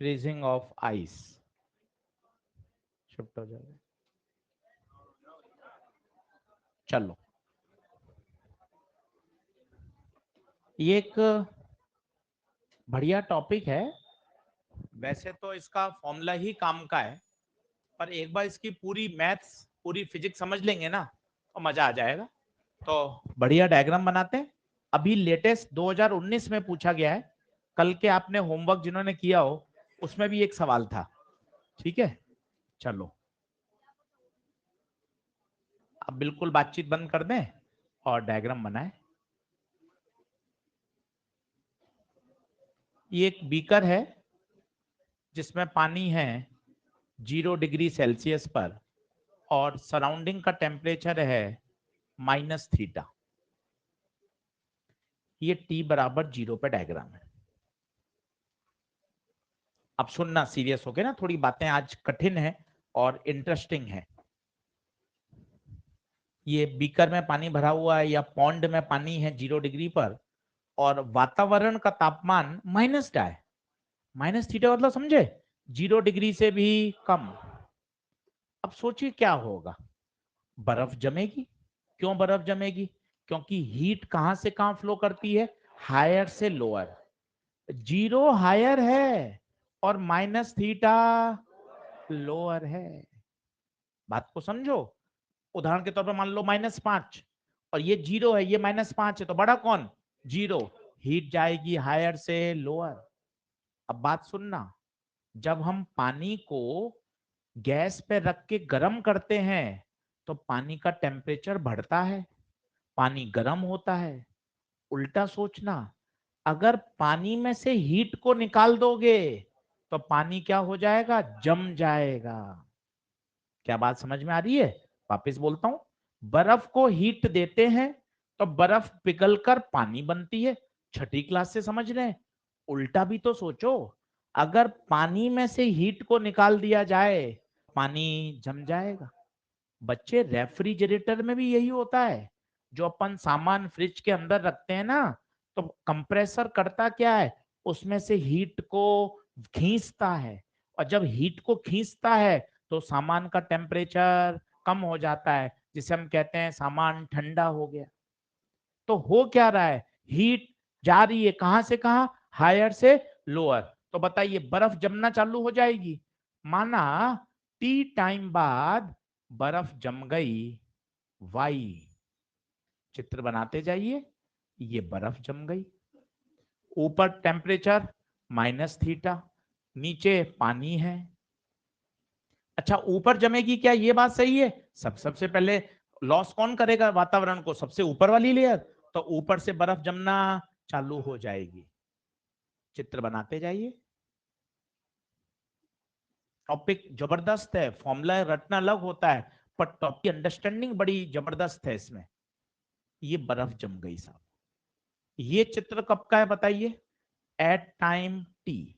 Freezing of ice. Shift हो जाएगा। चलो, ये एक बढ़िया टॉपिक है। वैसे तो इसका फॉर्मूला ही काम का है, पर एक बार इसकी पूरी मैथ्स पूरी फिजिक्स समझ लेंगे ना तो मजा आ जाएगा। तो बढ़िया डायग्राम बनाते हैं। अभी लेटेस्ट 2019 में पूछा गया है। कल के आपने होमवर्क जिन्होंने किया हो उसमें भी एक सवाल था। ठीक है, चलो अब बिल्कुल बातचीत बंद कर दें और डायग्राम बनाएं। ये एक बीकर है जिसमें पानी है 0 डिग्री सेल्सियस पर और सराउंडिंग का टेम्परेचर है -θ। ये T बराबर 0 पे डायग्राम है। अब सुनना सीरियस हो गया ना, थोड़ी बातें आज कठिन है और इंटरेस्टिंग है। ये बीकर में पानी भरा हुआ है या पॉन्ड में पानी है 0 डिग्री पर और वातावरण का तापमान -θ है। -θ मतलब समझे, 0 डिग्री से भी कम। अब सोचिए क्या होगा, बर्फ जमेगी। क्यों बर्फ जमेगी? क्योंकि हीट कहां से कहां फ्लो करती है, हायर से लोअर। 0 हायर है और -θ लोअर है। बात को समझो। उदाहरण के तौर पर मान लो -5 और ये 0 है, ये -5 है, तो बड़ा कौन? 0। हीट जाएगी हायर से लोअर। अब बात सुनना, जब हम पानी को गैस पे रख के गर्म करते हैं तो पानी का टेम्परेचर बढ़ता है, पानी गर्म होता है। उल्टा सोचना, अगर पानी में से हीट को निकाल दोगे तो पानी क्या हो जाएगा? जम जाएगा। क्या बात समझ में आ रही है? वापस बोलता हूं, बर्फ को हीट देते हैं तो बर्फ पिघलकर पानी बनती है। छठी क्लास से समझ रहे हैं। उल्टा भी तो सोचो, अगर पानी में से हीट को निकाल दिया जाए पानी जम जाएगा। बच्चे, रेफ्रिजरेटर में भी यही होता है। जो अपन सामान फ्रिज के अंदर रखते हैं ना, तो कंप्रेसर करता क्या है, उसमें से हीट को खींचता है और जब हीट को खींचता है तो सामान का टेम्परेचर कम हो जाता है, जिसे हम कहते हैं सामान ठंडा हो गया। तो हो क्या रहा है, हीट जा रही है कहां से कहां, हायर से लोअर। तो बताइए बर्फ जमना चालू हो जाएगी। माना टी टाइम बाद बर्फ जम गई, वाई। चित्र बनाते जाइए, ये बर्फ जम गई। ऊपर टेम्परेचर -θ, नीचे पानी है। अच्छा, ऊपर जमेगी क्या, ये बात सही है। सबसे पहले लॉस कौन करेगा वातावरण को? सबसे ऊपर वाली लेयर। तो ऊपर से बर्फ जमना चालू हो जाएगी। चित्र बनाते जाइए। टॉपिक जबरदस्त है, फॉर्मूला रटना अलग होता है, पर टॉपिक की अंडरस्टैंडिंग बड़ी जबरदस्त है इसमें। ये बर्फ जम गई साहब। ये चित्र कब का है बताइए? At time T.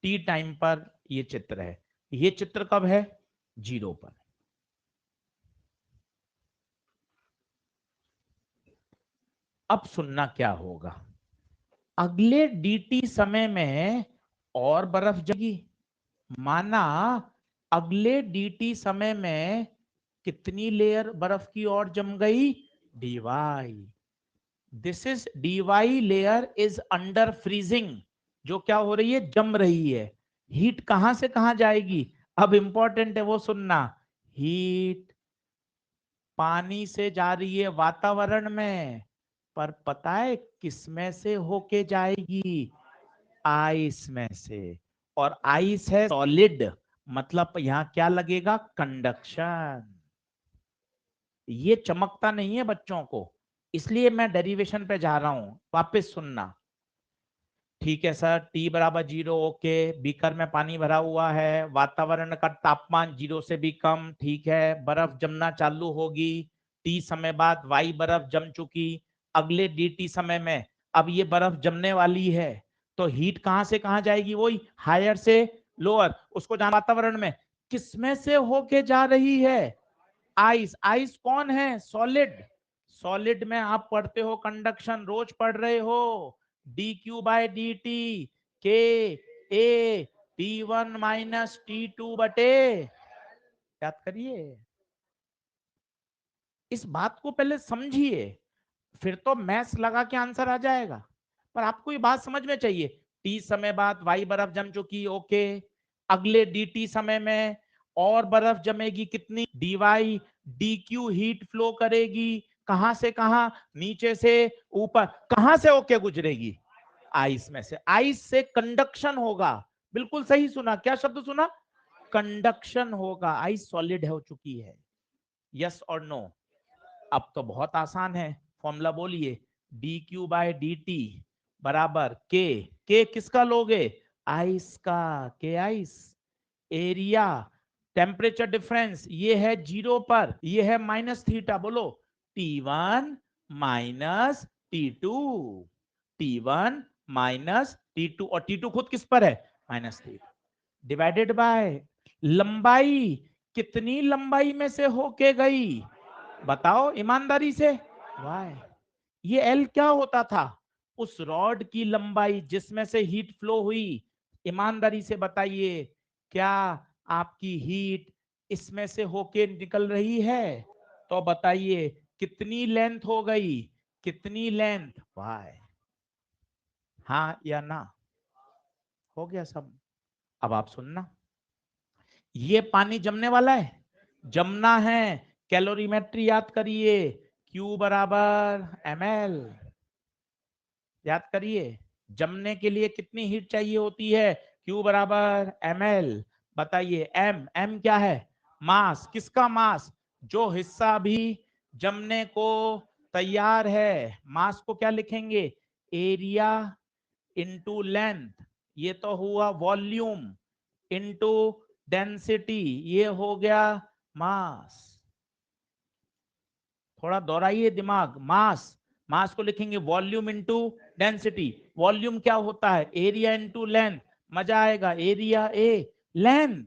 T time पर ये चित्र है। ये चित्र कब है? 0 पर। अब सुनना क्या होगा, अगले dt समय में और बर्फ जगी। माना अगले dt समय में कितनी लेयर बर्फ की और जम गई? dy। This is dy layer is under freezing. जो क्या हो रही है? जम रही है। हीट कहां से कहां जाएगी? अब इंपॉर्टेंट है वो सुनना। हीट पानी से जा रही है वातावरण में, पर पता है किस में से होके जाएगी? आइस में से। और आइस है सॉलिड, मतलब यहां क्या लगेगा? कंडक्शन। ये चमकता नहीं है बच्चों को, इसलिए मैं डेरिवेशन पे जा रहा हूं। वापस सुनना। ठीक है सर, T बराबर 0, ओके। बीकर में पानी भरा हुआ है, वातावरण का तापमान 0 से भी कम, ठीक है। बर्फ जमना चालू होगी। T समय बाद वाई बर्फ जम चुकी। अगले dt समय में अब ये बर्फ जमने वाली है, तो हीट कहां से कहां जाएगी? वही हायर से लोअर। उसको जाना वातावरण में किसमें से होके जा रही है? आइस। आइस कौन है? सॉलिड। सॉलिड में आप पढ़ते हो कंडक्शन, रोज पढ़ रहे हो, dq/dt के ए T1 माइनस T2 बटे, याद करिए। इस बात को पहले समझिए, फिर तो मैथ्स लगा के आंसर आ जाएगा। पर आपको ये बात समझ में चाहिए, टी समय बाद वाई बर्फ जम चुकी, ओके। अगले dt समय में और बर्फ जमेगी, कितनी, dy, dq हीट फ्लो करेगी, कहां से कहां, नीचे से ऊपर, कहां से होके गुजरेगी, आइस में से। आइस से कंडक्शन होगा, बिल्कुल सही सुना, क्या शब्द सुना, कंडक्शन होगा। आइस सॉलिड हो चुकी है, यस और नो। अब तो बहुत आसान है, फॉर्मूला बोलिए, dq/dt बराबर के किसका लोगे, आइस का, के आइस, एरिया, टेम्परेचर डिफरेंस ये है 0 पर, ये है माइनस थीटा, बोलो T1 minus T2, T1 minus T2, और T2 खुद किस पर है, माइनस थीटा, डिवाइडेड बाय लंबाई, कितनी लंबाई में से होके गई, बताओ ईमानदारी से, वाई। ये एल क्या होता था, उस रॉड की लंबाई जिसमें से हीट फ्लो हुई। ईमानदारी से बताइए, क्या आपकी हीट इसमें से होके निकल रही है, तो बताइए कितनी लेंथ हो गई, कितनी लेंथ, वाई, हाँ या ना, हो गया सब। अब आप सुनना, ये पानी जमने वाला है, जमना है, कैलोरीमेट्री याद करिए, Q बराबर ml, याद करिए, जमने के लिए कितनी हीट चाहिए होती है, Q बराबर ml। बताइए m क्या है, मास, किसका मास, जो हिस्सा भी जमने को तैयार है, मास को क्या लिखेंगे, एरिया इंटू लेंथ, ये तो हुआ वॉल्यूम, इंटू डेंसिटी, ये हो गया मास। थोड़ा दोहराइए दिमाग, मास, मास को लिखेंगे वॉल्यूम इंटू डेंसिटी, वॉल्यूम क्या होता है, एरिया इंटू लेंथ, मजा आएगा, एरिया ए, लेंथ,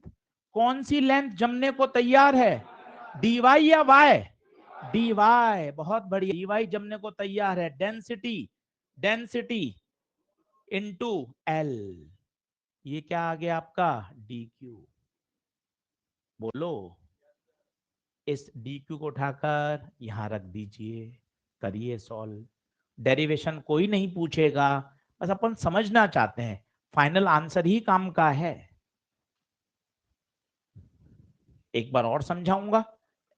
कौन सी लेंथ जमने को तैयार है, dy या y, dy, बहुत बढ़िया, dy जमने को तैयार है, डेंसिटी, डेंसिटी इंटू एल, ये क्या आ गया आपका, dq, बोलो, इस dq को उठाकर यहां रख दीजिए, करिए सॉल्व, डेरिवेशन कोई नहीं पूछेगा, बस अपन समझना चाहते हैं, फाइनल आंसर ही काम का है। एक बार और समझाऊंगा,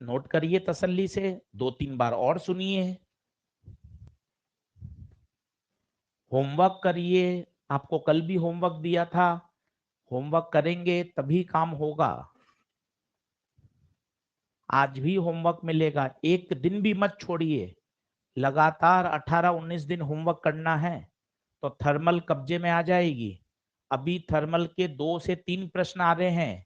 नोट करिए तसल्ली से, 2-3 बार और सुनिए, होमवर्क करिए, आपको कल भी होमवर्क दिया था, होमवर्क करेंगे तभी काम होगा, आज भी होमवर्क मिलेगा, एक दिन भी मत छोड़िए, लगातार 18-19 दिन होमवर्क करना है, तो थर्मल कब्जे में आ जाएगी। अभी थर्मल के 2 से 3 प्रश्न आ रहे हैं,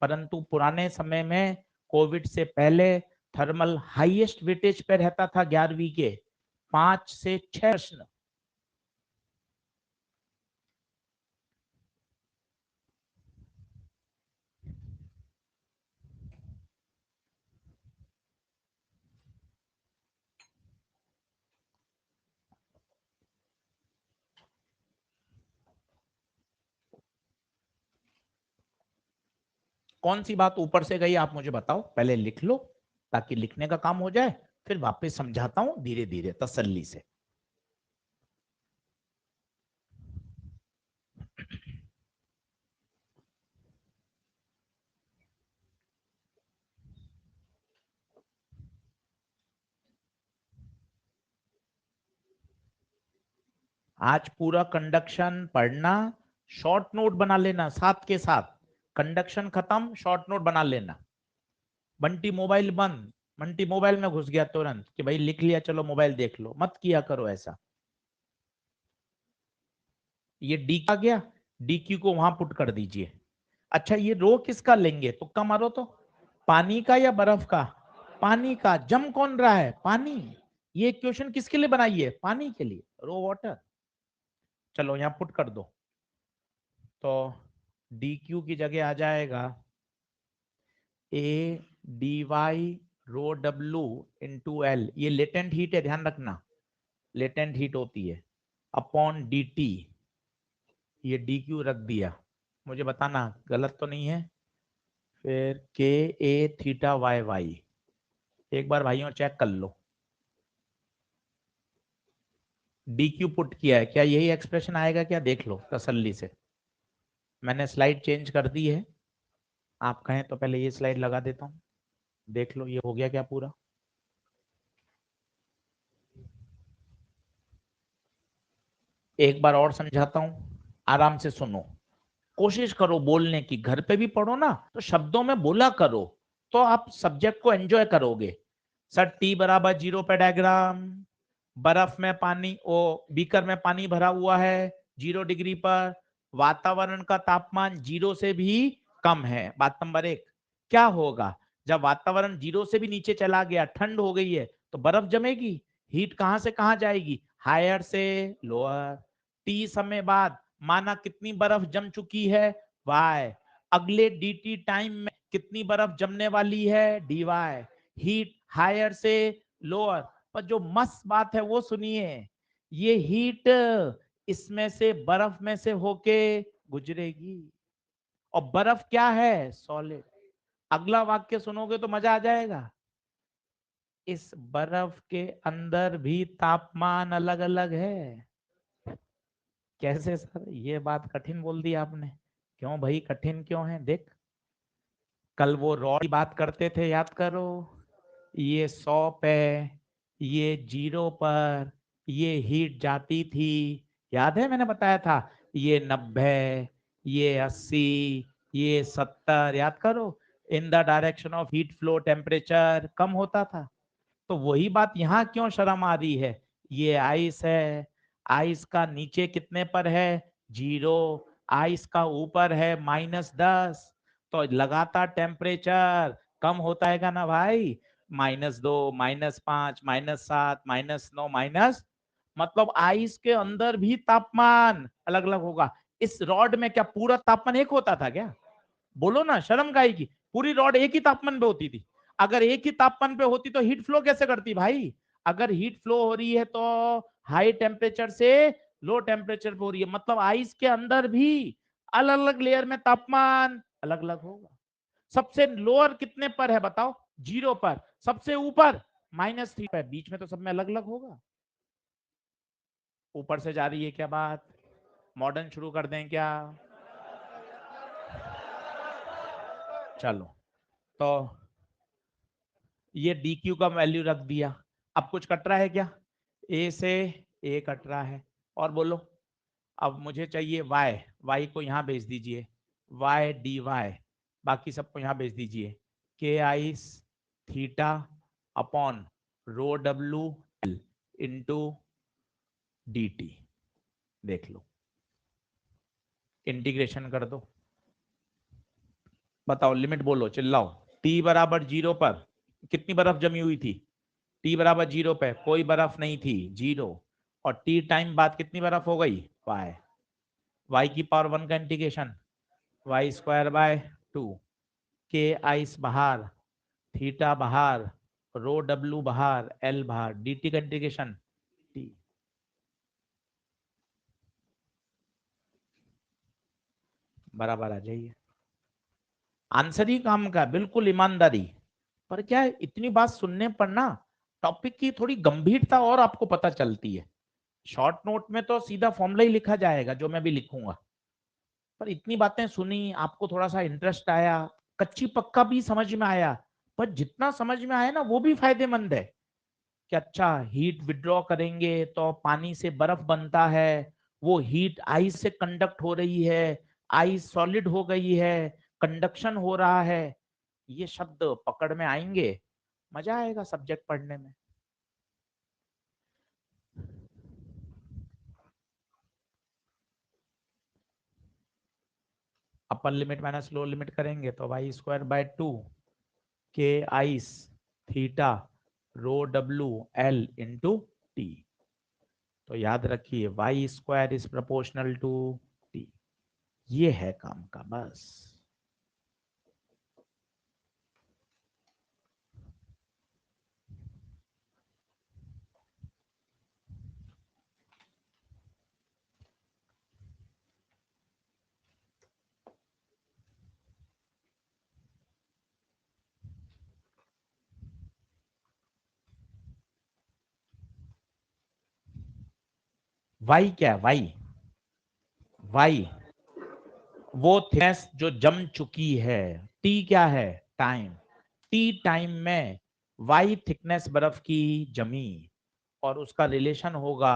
परंतु पुराने समय में कोविड से पहले थर्मल हाईएस्ट वेटेज पे रहता था 11वीं के, 5 से 6 प्रश्न। कौन सी बात ऊपर से गई आप मुझे बताओ, पहले लिख लो ताकि लिखने का काम हो जाए, फिर वापस समझाता हूं धीरे धीरे तसल्ली से। आज पूरा कंडक्शन पढ़ना, शॉर्ट नोट बना लेना साथ के साथ, कंडक्शन खत्म शॉर्ट नोट बना लेना। बंटी मोबाइल बंद, बंटी मोबाइल में घुस गया तुरंत कि भाई लिख लिया चलो मोबाइल देख लो, मत किया करो ऐसा। ये डी आ गया, डी क्यू को वहां पुट कर दीजिए। अच्छा ये रो किसका लेंगे, तुक्का मारो तो, पानी का या बर्फ का, पानी का, जम कौन रहा है, पानी, ये क्वेश्चन किसके लिए बनाई है, पानी के लिए, रो वाटर, चलो यहां पुट कर दो, तो डी क्यू की जगह आ जाएगा A D Y rho W into L, ये लेटेंट हीट है, ध्यान रखना, लेटेंट हीट होती है, अपॉन डी टी, ये डी क्यू रख दिया, मुझे बताना गलत तो नहीं है। फिर के ए थीटा वाई वाई, एक बार भाइयों चेक कर लो, डी क्यू पुट किया है, क्या यही एक्सप्रेशन आएगा क्या, देख लो तसल्ली से। मैंने स्लाइड चेंज कर दी है, आप कहें तो पहले ये स्लाइड लगा देता हूं, देख लो ये हो गया क्या पूरा। एक बार और समझाता हूं, आराम से सुनो, कोशिश करो बोलने की, घर पे भी पढ़ो ना तो शब्दों में बोला करो, तो आप सब्जेक्ट को एंजॉय करोगे। सर टी बराबर 0 पे डायग्राम, बर्फ में पानी, ओ बीकर में पानी भरा हुआ है 0 डिग्री पर, वातावरण का तापमान 0 से भी कम है। बात नंबर 1, क्या होगा जब वातावरण 0 से भी नीचे चला गया, ठंड हो गई है, तो बर्फ जमेगी, हीट कहां से कहां जाएगी, हायर से लोअर। टी समय बाद माना कितनी बर्फ जम चुकी है, वाई, अगले dt टाइम में कितनी बर्फ जमने वाली है, dy, हीट हायर से लोअर। पर जो मस्त बात है वो सुनिए, ये हीट इसमें से बर्फ में से होके गुजरेगी, और बर्फ क्या है, सॉलिड। अगला वाक्य सुनोगे तो मजा आ जाएगा, इस बर्फ के अंदर भी तापमान अलग अलग है। कैसे सर, ये बात कठिन बोल दी आपने, क्यों भाई कठिन क्यों है, देख, कल वो रॉड की बात करते थे, याद करो, ये 100 पे, ये 0 पर ये हीट जाती थी, याद है मैंने बताया था, ये 90, ये 80, ये 70, याद करो, in the direction of heat flow temperature कम होता था। तो वही बात यहाँ क्यों शर्म आ रही है, ये आइस है, आइस का नीचे कितने पर है, 0, आइस का ऊपर है -10, तो लगातार टेम्परेचर कम होता है ना भाई, -2, -5, -7, -9, माइनस, मतलब आइस के अंदर भी तापमान अलग अलग होगा। इस रॉड में क्या पूरा तापमान एक होता था क्या, बोलो ना, शर्म काहे की, पूरी रॉड एक ही तापमान पे होती थी, अगर एक ही तापमान पे होती तो हीट फ्लो कैसे करती भाई, अगर हीट फ्लो हो रही है तो हाई टेम्परेचर से लो टेम्परेचर पे हो रही है, मतलब आइस के अंदर भी अलग अलग लेयर में तापमान अलग अलग होगा। सबसे लोअर कितने पर है बताओ, 0 पर, सबसे ऊपर -3 पर, बीच में तो सब में अलग अलग होगा। ऊपर से जा रही है क्या बात, मॉडर्न शुरू कर दें क्या, चलो, तो ये डी क्यू का वैल्यू रख दिया, अब कुछ कट रहा है क्या, ए से ए कट रहा है, और बोलो, अब मुझे चाहिए वाई, वाई को यहाँ भेज दीजिए, वाई डी वाई, बाकी सबको यहाँ भेज दीजिए, K I theta upon rho W L into D T, देख लो, इंटीग्रेशन कर दो, बताओ लिमिट बोलो, चिल्लाओ, टी बराबर 0 पर कितनी बर्फ जमी हुई थी, टी बराबर 0 पे कोई बर्फ नहीं थी, 0, और टी टाइम बाद कितनी बर्फ हो गई, वाई, वाई की पावर 1 का integration, Y square by 2, K ice बाहर, थीटा बाहर, रो डब्ल्यू बाहर, एल बाहर, डी टी का इंटीग्रेशन टी, बराबर आ जाइए, आंसर ही काम का, बिल्कुल ईमानदारी। पर क्या है, इतनी बात सुनने पर ना टॉपिक की थोड़ी गंभीरता और आपको पता चलती है, शॉर्ट नोट में तो सीधा फॉर्मूला ही लिखा जाएगा जो मैं भी लिखूंगा, पर इतनी बातें सुनी, आपको थोड़ा सा इंटरेस्ट आया, कच्ची पक्का भी समझ में आया, पर जितना समझ में आया ना वो भी फायदेमंद है, कि अच्छा हीट विड्रॉ करेंगे तो पानी से बर्फ बनता है, वो हीट आइस से कंडक्ट हो रही है, आइस सॉलिड हो गई है, कंडक्शन हो रहा है, ये शब्द पकड़ में आएंगे, मजा आएगा सब्जेक्ट पढ़ने में। Upper limit minus lower limit करेंगे तो Y square by 2, K ice theta rho W L into T, तो याद रखिए Y square is proportional to T, ये है काम का बस। वाई क्या है? वाई वो थिकनेस जो जम चुकी है। टी क्या है? टाइम। टी टाइम में वाई थिकनेस बर्फ की जमी, और उसका रिलेशन होगा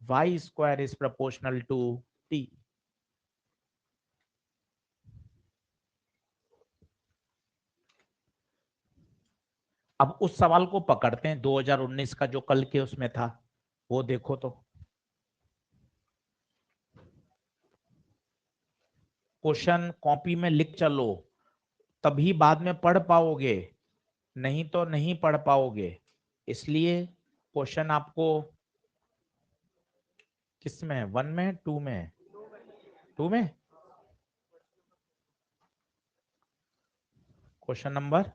Y square is proportional to T. अब उस सवाल को पकड़ते हैं 2019 का जो कल के उसमें था, वो देखो तो। क्वेश्चन कॉपी में लिख चलो, तभी बाद में पढ़ पाओगे, नहीं तो नहीं पढ़ पाओगे। इसलिए क्वेश्चन आपको किस में? 1 में, 2 में? 2 में। Question number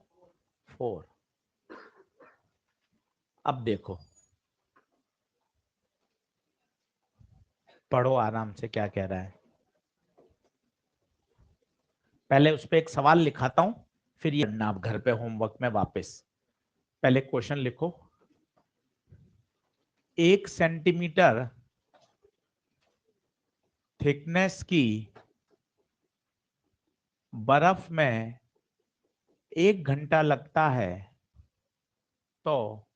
4। अब देखो, पढ़ो आराम से क्या कह रहा है। पहले उस पर एक सवाल लिखाता हूं, फिर ये करना आप घर पे होमवर्क में वापस। पहले क्वेश्चन लिखो। 1 सेंटीमीटर थिकनेस की बर्फ में 1 घंटा लगता है, तो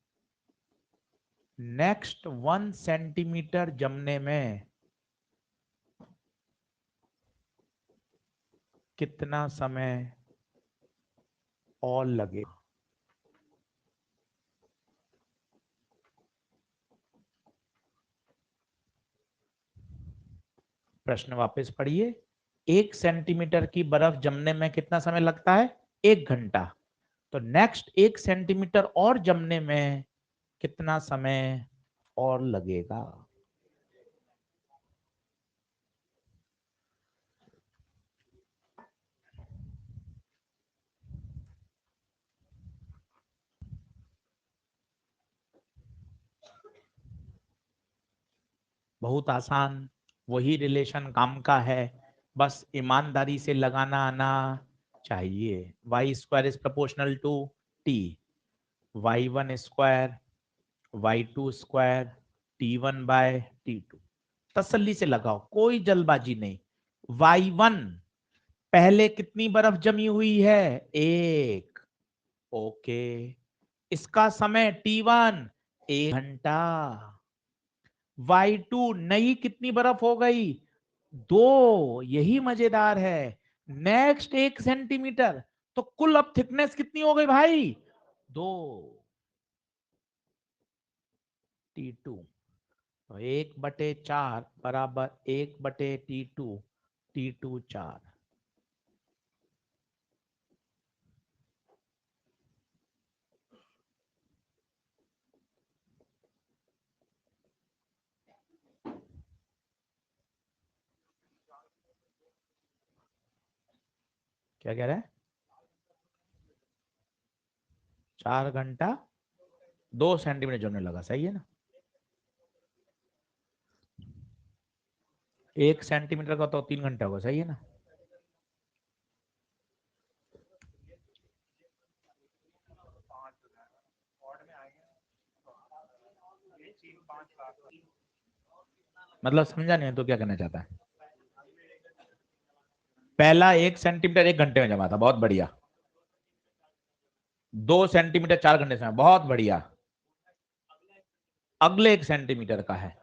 नेक्स्ट 1 सेंटीमीटर जमने में कितना समय और लगेगा? प्रश्न वापस पढ़िए। 1 सेंटीमीटर की बर्फ जमने में कितना समय लगता है? 1 घंटा। तो नेक्स्ट 1 सेंटीमीटर और जमने में कितना समय और लगेगा? बहुत आसान, वही रिलेशन काम का है, बस ईमानदारी से लगाना आना चाहिए। Y square is proportional to T. y1 square, y2 square, t1/t2। तसल्ली से लगाओ, कोई जल्दबाजी नहीं। y1 पहले कितनी बर्फ जमी हुई है? 1। ओके। इसका समय t1 1 घंटा। y2 नई कितनी बर्फ हो गई? 2। यही मजेदार है। नेक्स्ट 1 सेंटीमीटर, तो कुल अब थिकनेस कितनी हो गई भाई? 2 t2। तो 1/4 बराबर 1/t2, t2 4। क्या कह रहा है? 4 घंटा 2 सेंटीमीटर जमने लगा, सही है ना? 1 सेंटीमीटर का तो 3 घंटा होगा, सही है ना? मतलब समझा नहीं तो क्या करना चाहता है? पहला 1 सेंटीमीटर 1 घंटे में जमा था, बहुत बढ़िया। 2 सेंटीमीटर 4 घंटे से, बहुत बढ़िया। अगले 1 सेंटीमीटर का है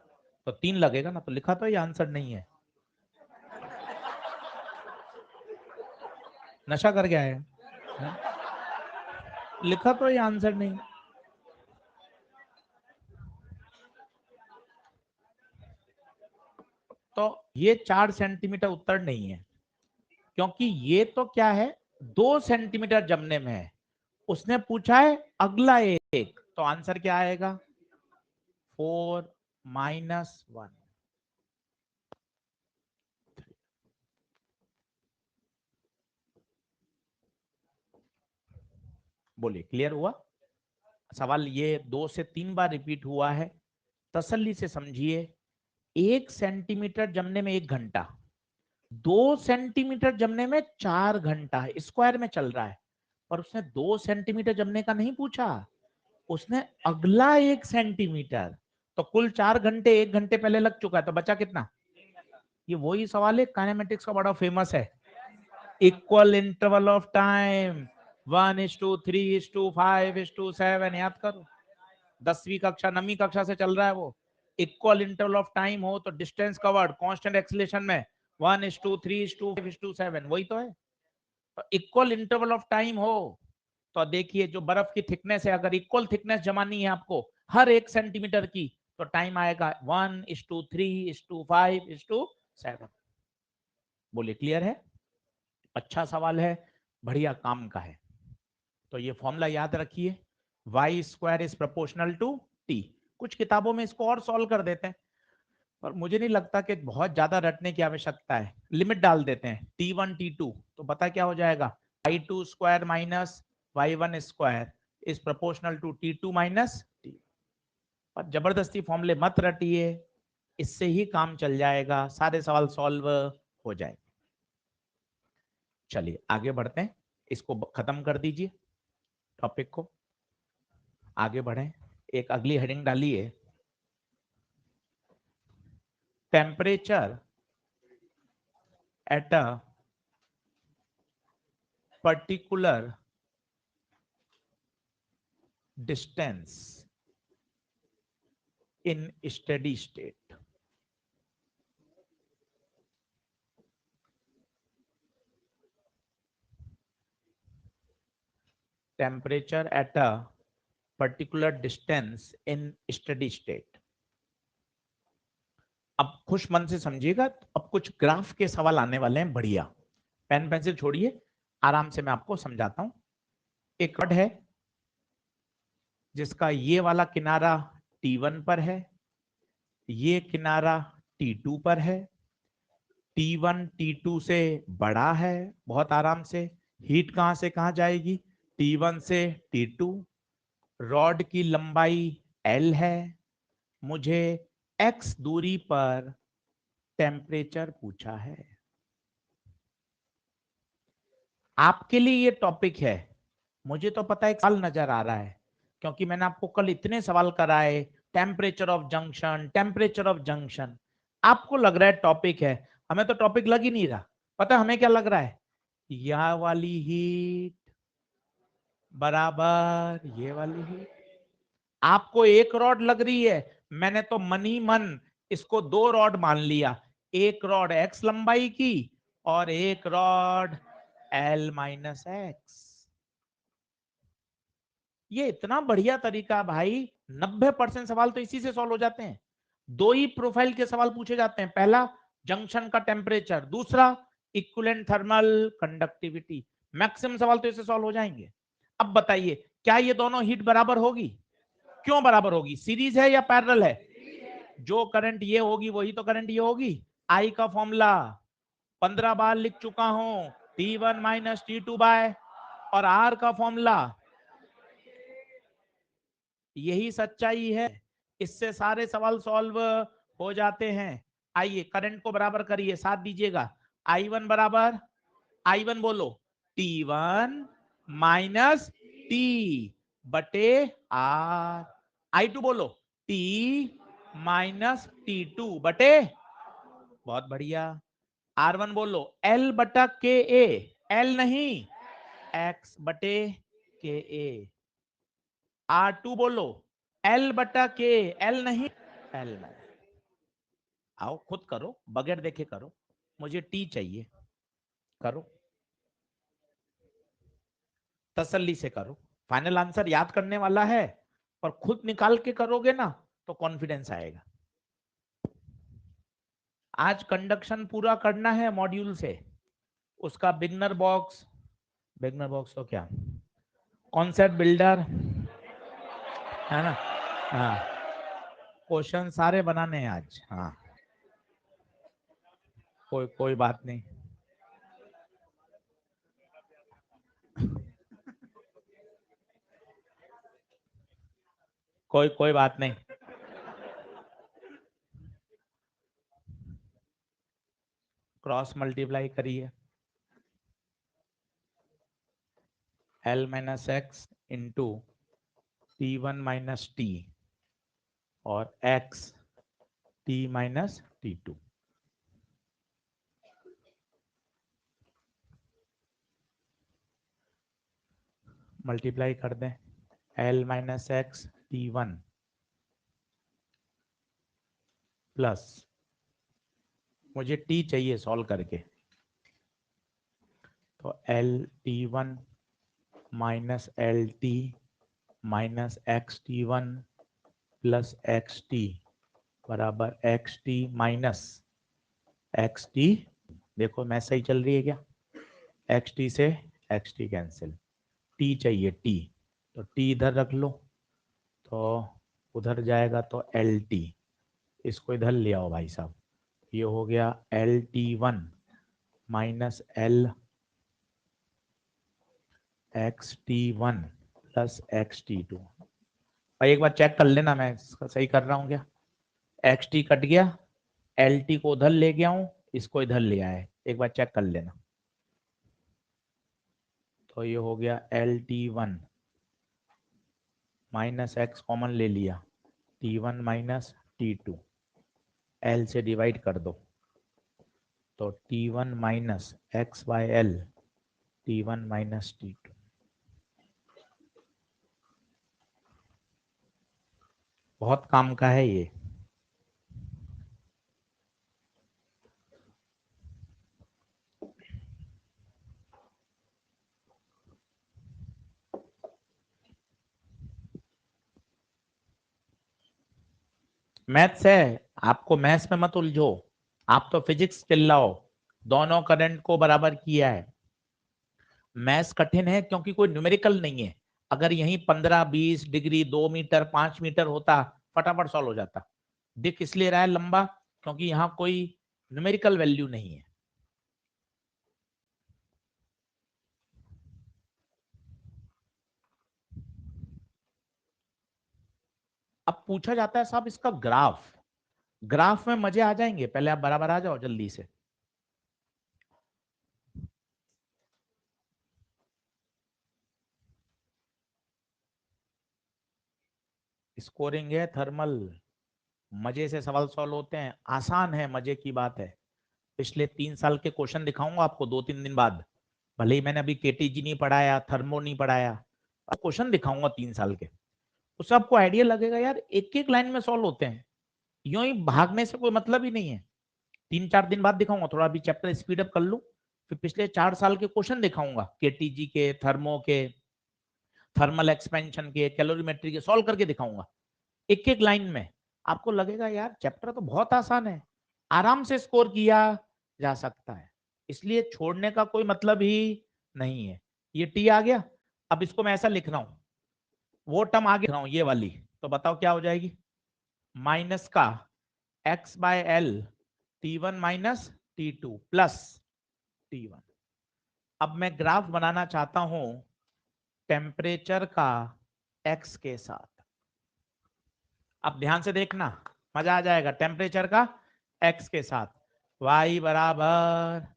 तो 3 लगेगा ना, तो लिखा तो ये आंसर नहीं है। नशा कर गया है? लिखा तो ये आंसर नहीं। तो ये 4 सेंटीमीटर उत्तर नहीं है, क्योंकि ये तो क्या है, 2 सेंटीमीटर जमने में है। उसने पूछा है अगला एक, तो आंसर क्या आएगा? 4 - 1। बोलिए, क्लियर हुआ? सवाल ये 2 से 3 बार रिपीट हुआ है, तसल्ली से समझिए। 1 सेंटीमीटर जमने में 1 घंटा, 2 सेंटीमीटर जमने में 4 घंटा, स्क्वायर में चल रहा है। पर उसने 2 सेंटीमीटर जमने का नहीं पूछा, उसने अगला 1 सेंटीमीटर। तो कुल 4 घंटे 1 घंटे पहले लग चुका है, तो बचा कितना? ये वही सवाल है, काइनेमेटिक्स का बड़ा फेमस है। इक्वल इंटरवल ऑफ टाइम 1:3:5:7, याद करो, 10वीं कक्षा 9वीं कक्षा से चल रहा है वो। इक्वल इंटरवल ऑफ टाइम हो तो डिस्टेंस कवर्ड कांस्टेंट एक्सीलरेशन में 1:3:5:7, वही तो है। तो इक्वल इंटरवल ऑफ टाइम हो तो देखिए जो बर्फ की थिकनेस है, अगर इक्वल थिकनेस जमानी है आपको हर 1 सेंटीमीटर की, तो टाइम आएगा 1:3:5:7। बोलिए क्लियर है? अच्छा सवाल है, बढ़िया काम का है। तो ये फॉर्मूला याद रखिए, Y square is proportional to T. कुछ किताबों में इसको और सॉल्व कर देते हैं, पर मुझे नहीं लगता कि बहुत ज्यादा रटने की आवश्यकता है। लिमिट डाल देते हैं T1 T2, तो पता क्या हो जाएगा, y2 square minus y1 square is proportional to T2 minus T। पर जबरदस्ती फॉर्मूले मत रटिए, इससे ही काम चल जाएगा, सारे सवाल सॉल्व हो जाएंगे। चलिए आगे बढ़ते हैं, इसको खत्म कर दीजिए टॉपिक को, आगे बढ़ें। एक अगली हेडिंग डालिए, temperature at a particular distance in steady state. Temperature at a particular distance in steady state. अब खुश मन से समझिएगा, अब कुछ ग्राफ के सवाल आने वाले हैं बढ़िया। पेन पेंसिल छोड़िए, आराम से मैं आपको समझाता हूं। एक कर्व है जिसका ये वाला किनारा T1 पर है, ये किनारा T2 पर है। T1 T2 से बड़ा है, बहुत आराम से हीट कहां से कहां जाएगी, T1 से T2। रॉड की लंबाई L है, मुझे x दूरी पर टेम्परेचर पूछा है। आपके लिए ये टॉपिक है, मुझे तो पता है एक सवाल नजर आ रहा है, क्योंकि मैंने आपको कल इतने सवाल कराए, temperature of junction, temperature of junction. आपको लग रहा है टॉपिक है, हमें तो टॉपिक लग ही नहीं रहा। पता है हमें क्या लग रहा है, यह वाली हीट बराबर ये वाली हीट। आपको एक रॉड लग रही है, मैंने तो मनी मन इसको 2 रॉड मान लिया, एक रॉड x लंबाई की और एक रॉड L माइनस एक्स। ये इतना बढ़िया तरीका भाई, 90% सवाल तो इसी से सॉल्व हो जाते हैं। 2 ही प्रोफाइल के सवाल पूछे जाते हैं, पहला जंक्शन का टेम्परेचर, दूसरा इक्विवेलेंट थर्मल कंडक्टिविटी। मैक्सिमम सवाल तो इससे सॉल्व हो जाएंगे। अब बताइए क्या ये दोनों हीट बराबर होगी? क्यों बराबर होगी, सीरीज है या पैरेलल है? जो करंट ये होगी वही तो करंट ये होगी। आई का फॉर्मूला 15 बार लिख चुका हूं, T1 माइनस T2 बाय, और आर का फॉर्मूला, यही सच्चाई है, इससे सारे सवाल सॉल्व हो जाते हैं। आइए करंट को बराबर करिए, साथ दीजिएगा। I1 बराबर, I1 बोलो, T1 माइनस T बटे आर। I2 बोलो, T माइनस T2 बटे, बहुत बढ़िया। R1 बोलो, L बटा के ए, L नहीं X बटे के ए। R2 बोलो, L बटा के, L नहीं L नहीं। आओ खुद करो, बगैर देखे करो, मुझे T चाहिए, करो तसल्ली से करो। फाइनल आंसर याद करने वाला है, पर खुद निकाल के करोगे ना तो कॉन्फिडेंस आएगा। आज कंडक्शन पूरा करना है मॉड्यूल से, उसका बिगनर बॉक्स तो क्या, कॉन्सेप्ट बिल्डर है ना, हाँ क्वेश्चन सारे बनाने हैं आज। हाँ कोई कोई बात नहीं, कोई कोई बात नहीं। क्रॉस मल्टीप्लाई करिए, L minus X into T1 minus T और X T minus T2। Multiply कर दें L minus X T1 plus, मुझे T चाहिए सॉल्व करके, तो LT1 minus LT minus XT1 plus XT बराबर XT माइनस XT। देखो मैं सही चल रही है क्या? XT से XT कैंसिल, T चाहिए T, तो T इधर रख लो, तो उधर जाएगा तो LT, इसको इधर ले आओ भाई साहब, ये हो गया LT1 minus L XT1 plus XT2। भाई एक बार चेक कर लेना मैं सही कर रहा हूँ क्या? XT कट गया, LT को उधर ले गया हूँ, इसको इधर ले आए, एक बार चेक कर लेना। तो ये हो गया LT1 माइनस एक्स कॉमन ले लिया, T1 माइनस T2, L से डिवाइड कर दो, तो T1 minus X by L, T1 minus T2। बहुत काम का है ये। मैथ्स है, आपको मैथ्स में मत उलझो, आप तो फिजिक्स चिल्लाओ, दोनों करंट को बराबर किया है। मैथ्स कठिन है क्योंकि कोई न्यूमेरिकल नहीं है, अगर यहीं 15-20 डिग्री 2 मीटर 5 मीटर होता फटाफट सॉल्व हो जाता। दिख इसलिए रहा है लंबा क्योंकि यहाँ कोई न्यूमेरिकल वैल्यू नहीं है। अब पूछा जाता है साहब इसका ग्राफ, ग्राफ में मजे आ जाएंगे, पहले आप बराबर आ जाओ जल्दी से। स्कोरिंग है थर्मल, मजे से सवाल सॉल्व होते हैं, आसान है, मजे की बात है। पिछले 3 साल के क्वेश्चन दिखाऊंगा आपको 2-3 दिन बाद, भले ही मैंने अभी केटीजी नहीं पढ़ाया, थर्मो नहीं पढ़ाया, क्वेश्चन दिखाऊंगा 3 साल के, उससे आपको आइडिया लगेगा यार एक एक लाइन में सॉल्व होते हैं, यूं ही भागने से कोई मतलब ही नहीं है। 3-4 दिन बाद दिखाऊंगा, थोड़ा अभी चैप्टर स्पीड अप कर लूं, फिर पिछले 4 साल के क्वेश्चन दिखाऊंगा, केटीजी के, थर्मो के, थर्मल एक्सपेंशन के, कैलोरीमेट्री के, सॉल्व करके दिखाऊंगा एक एक लाइन में। आपको लगेगा यार चैप्टर तो बहुत आसान है, आराम से स्कोर किया जा सकता है, इसलिए छोड़ने का कोई मतलब ही नहीं है। ये टी आ गया, अब इसको मैं ऐसा लिख रहा हूं, वो टर्म आगे लिख रहा हूं ये वाली, तो बताओ क्या हो जाएगी? माइनस का x by L T1 minus T2 plus T1। अब मैं ग्राफ बनाना चाहता हूं टेम्परेचर का एक्स के साथ, अब ध्यान से देखना मजा आ जाएगा, टेम्परेचर का एक्स के साथ, y बराबर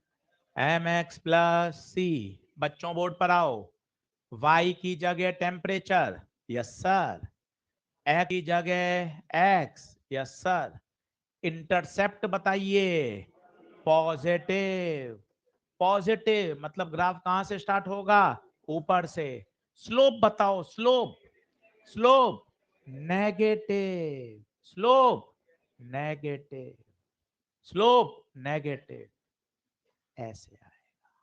mx प्लस सी। बच्चों बोर्ड पर आओ, y की जगह टेम्परेचर, यस सर, x की जगह x, यस सर, इंटरसेप्ट बताइए, पॉजिटिव, पॉजिटिव मतलब ग्राफ कहां से स्टार्ट होगा? ऊपर से। स्लोप बताओ, slope, slope negative, slope negative, slope negative, ऐसे आएगा,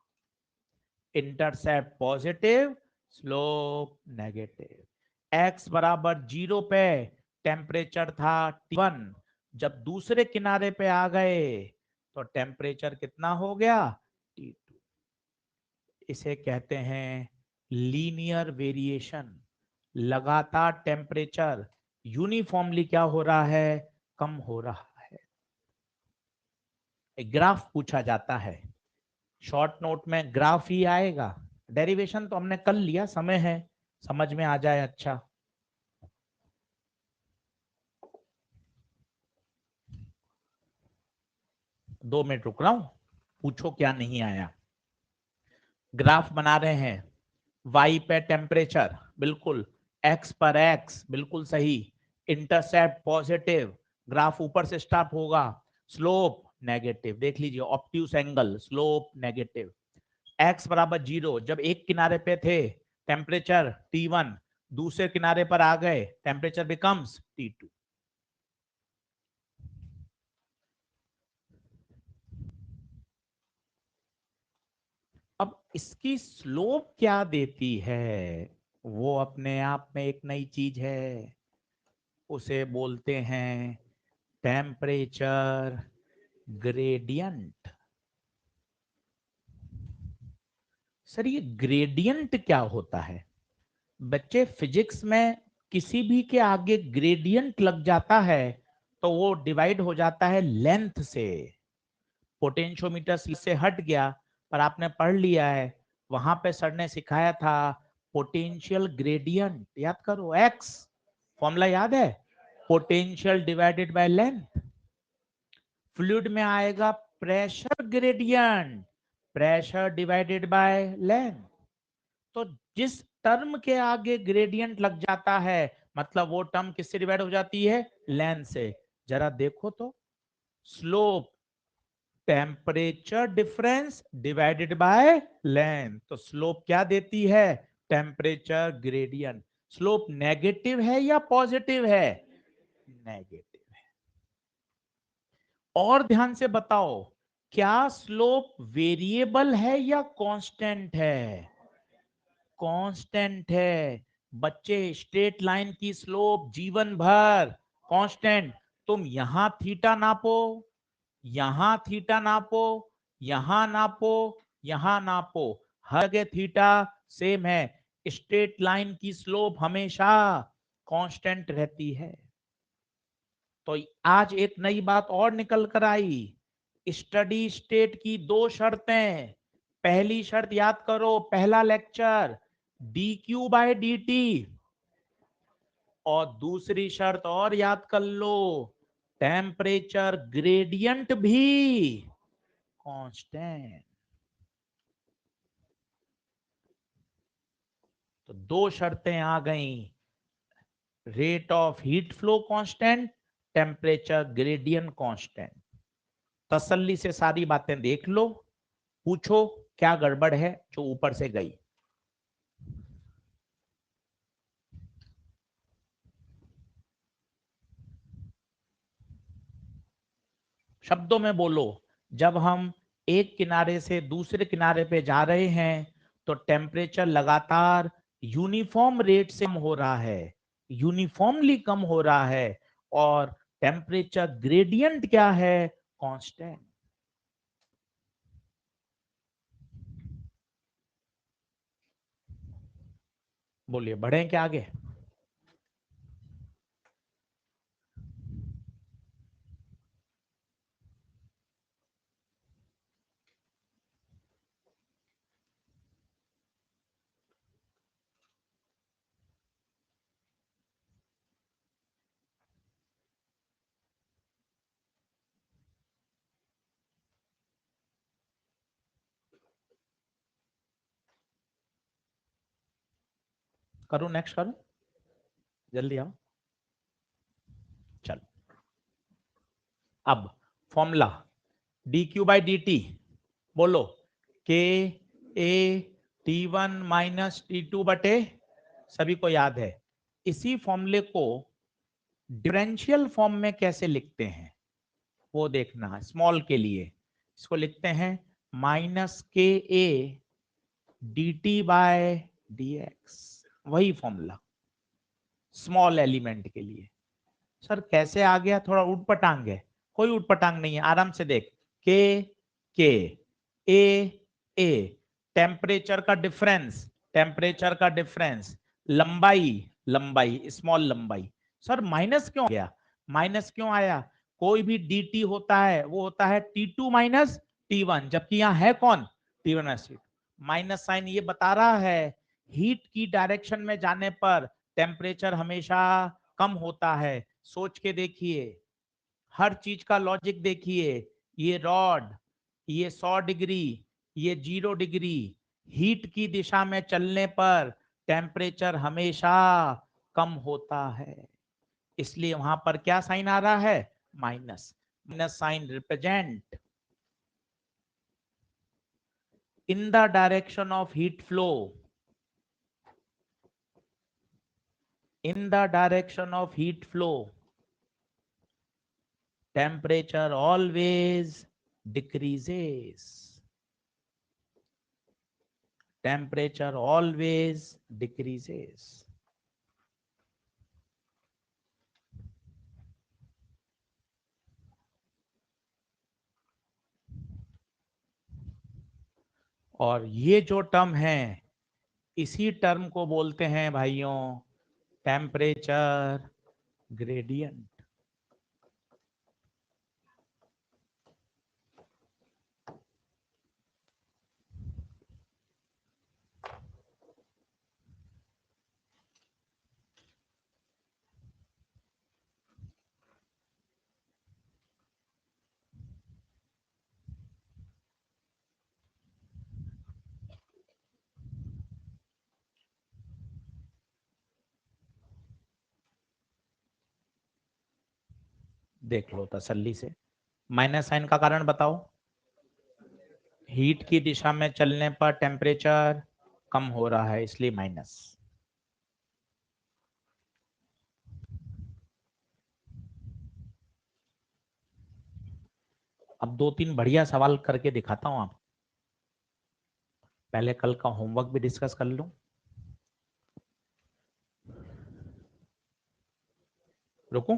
intercept positive, slope negative. X बराबर 0 पे टेम्परेचर था T1, जब दूसरे किनारे पे आ गए तो टेम्परेचर कितना हो गया? T2। इसे कहते हैं लीनियर वेरिएशन, लगातार टेम्परेचर यूनिफॉर्मली क्या हो रहा है? कम हो रहा है। एक ग्राफ पूछा जाता है, शॉर्ट नोट में ग्राफ ही आएगा, डेरिवेशन तो हमने कर लिया, समय है समझ में आ जाए। अच्छा 2 मिनट रुक रहा हूं, पूछो क्या नहीं आया। ग्राफ बना रहे हैं, y पे टेम्परेचर बिल्कुल, x पर x बिल्कुल सही, इंटरसेप्ट पॉजिटिव, ग्राफ ऊपर से स्टार्ट होगा, स्लोप नेगेटिव, देख लीजिए obtuse angle, slope negative. x बराबर 0, जब एक किनारे पे थे टेम्परेचर T1, दूसरे किनारे पर आ गए टेम्परेचर बिकम्स T2। अब इसकी स्लोप क्या देती है, वो अपने आप में एक नई चीज है, उसे बोलते हैं टेम्परेचर ग्रेडियंट। सर ये ग्रेडियंट क्या होता है? बच्चे फिजिक्स में किसी भी के आगे ग्रेडियंट लग जाता है तो वो डिवाइड हो जाता है लेंथ से। पोटेंशियोमीटर से हट गया, पर आपने पढ़ लिया है, वहां पे सर ने सिखाया था पोटेंशियल ग्रेडियंट, याद करो, एक्स फॉर्मूला याद है, potential divided by length. Fluid में आएगा pressure gradient, pressure divided by length. तो जिस टर्म के आगे ग्रेडियंट लग जाता है मतलब वो टर्म किससे डिवाइड हो जाती है, लेंथ से। जरा देखो तो, slope temperature difference divided by length, तो स्लोप क्या देती है, टेम्परेचर ग्रेडियंट। स्लोप नेगेटिव है या पॉजिटिव है, नेगेटिव है। और ध्यान से बताओ, क्या स्लोप वेरिएबल है या कांस्टेंट है, कांस्टेंट है। बच्चे स्ट्रेट लाइन की स्लोप जीवन भर कांस्टेंट, तुम यहां थीटा नापो, यहां थीटा नापो, यहां नापो, यहां नापो, हर जगह थीटा सेम है। स्ट्रेट लाइन की स्लोप हमेशा कांस्टेंट रहती है। तो आज एक नई बात और निकल कर आई, स्टडी स्टेट की दो शर्तें। पहली शर्त याद करो, पहला lecture, D Q by D T, और दूसरी शर्त और याद कर लो, टेम्परेचर ग्रेडियंट भी कांस्टेंट। तो दो शर्तें आ गई, rate of heat flow constant, temperature gradient constant. तसल्ली से सारी बातें देख लो, पूछो क्या गड़बड़ है जो ऊपर से गई। शब्दों में बोलो, जब हम एक किनारे से दूसरे किनारे पे जा रहे हैं तो टेम्परेचर लगातार यूनिफॉर्म रेट से कम हो रहा है, यूनिफॉर्मली कम हो रहा है, और टेम्परेचर ग्रेडियंट क्या है, कांस्टेंट। बोलिए बढ़े क्या आगे? करूं, नेक्स्ट करूं, जल्दी आओ, चलो। अब formula D Q by D T, बोलो, K A T one minus T two बटे, सभी को याद है। इसी फॉर्मूले को डिफरेंशियल फॉर्म में कैसे लिखते हैं वो देखना, स्मॉल के लिए इसको लिखते हैं minus K A D T by D X, वही फॉर्मूला स्मॉल एलिमेंट के लिए। सर कैसे आ गया, थोड़ा उठ पटांग है, कोई उठ पटांग नहीं है, आराम से देख, के ए ए, टेम्परेचर का डिफरेंस, टेम्परेचर का डिफरेंस, लंबाई, लंबाई स्मॉल लंबाई। सर माइनस क्यों गया, माइनस क्यों आया, कोई भी डी टी होता है वो होता है T two minus T one, जबकि यहाँ है कौन, T one minus T two. Minus sign ये बता रहा है हीट की डायरेक्शन में जाने पर टेम्परेचर हमेशा कम होता है। सोच के देखिए, हर चीज का लॉजिक देखिए, ये रॉड, ये 100 डिग्री, ये 0 डिग्री, हीट की दिशा में चलने पर टेम्परेचर हमेशा कम होता है। इसलिए वहां पर क्या साइन आ रहा है, minus. Minus sign represent in the direction of heat flow, in the direction of heat flow, temperature always decreases, temperature always decreases. और ये जो टर्म है, इसी टर्म को बोलते हैं भाइयों टेम्परेचर ग्रेडियंट। देख लो तसल्ली से। माइनस साइन का कारण बताओ। हीट की दिशा में चलने पर टेम्परेचर कम हो रहा है, इसलिए माइनस। अब दो तीन बढ़िया सवाल करके दिखाता हूं आप। पहले कल का होमवर्क भी डिस्कस कर लूं। रुकूं?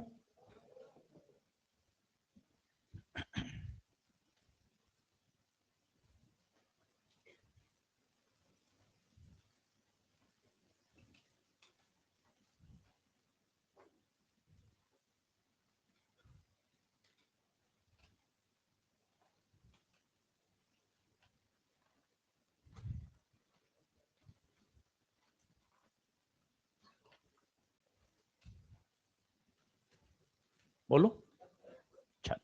बोलो। अच्छा,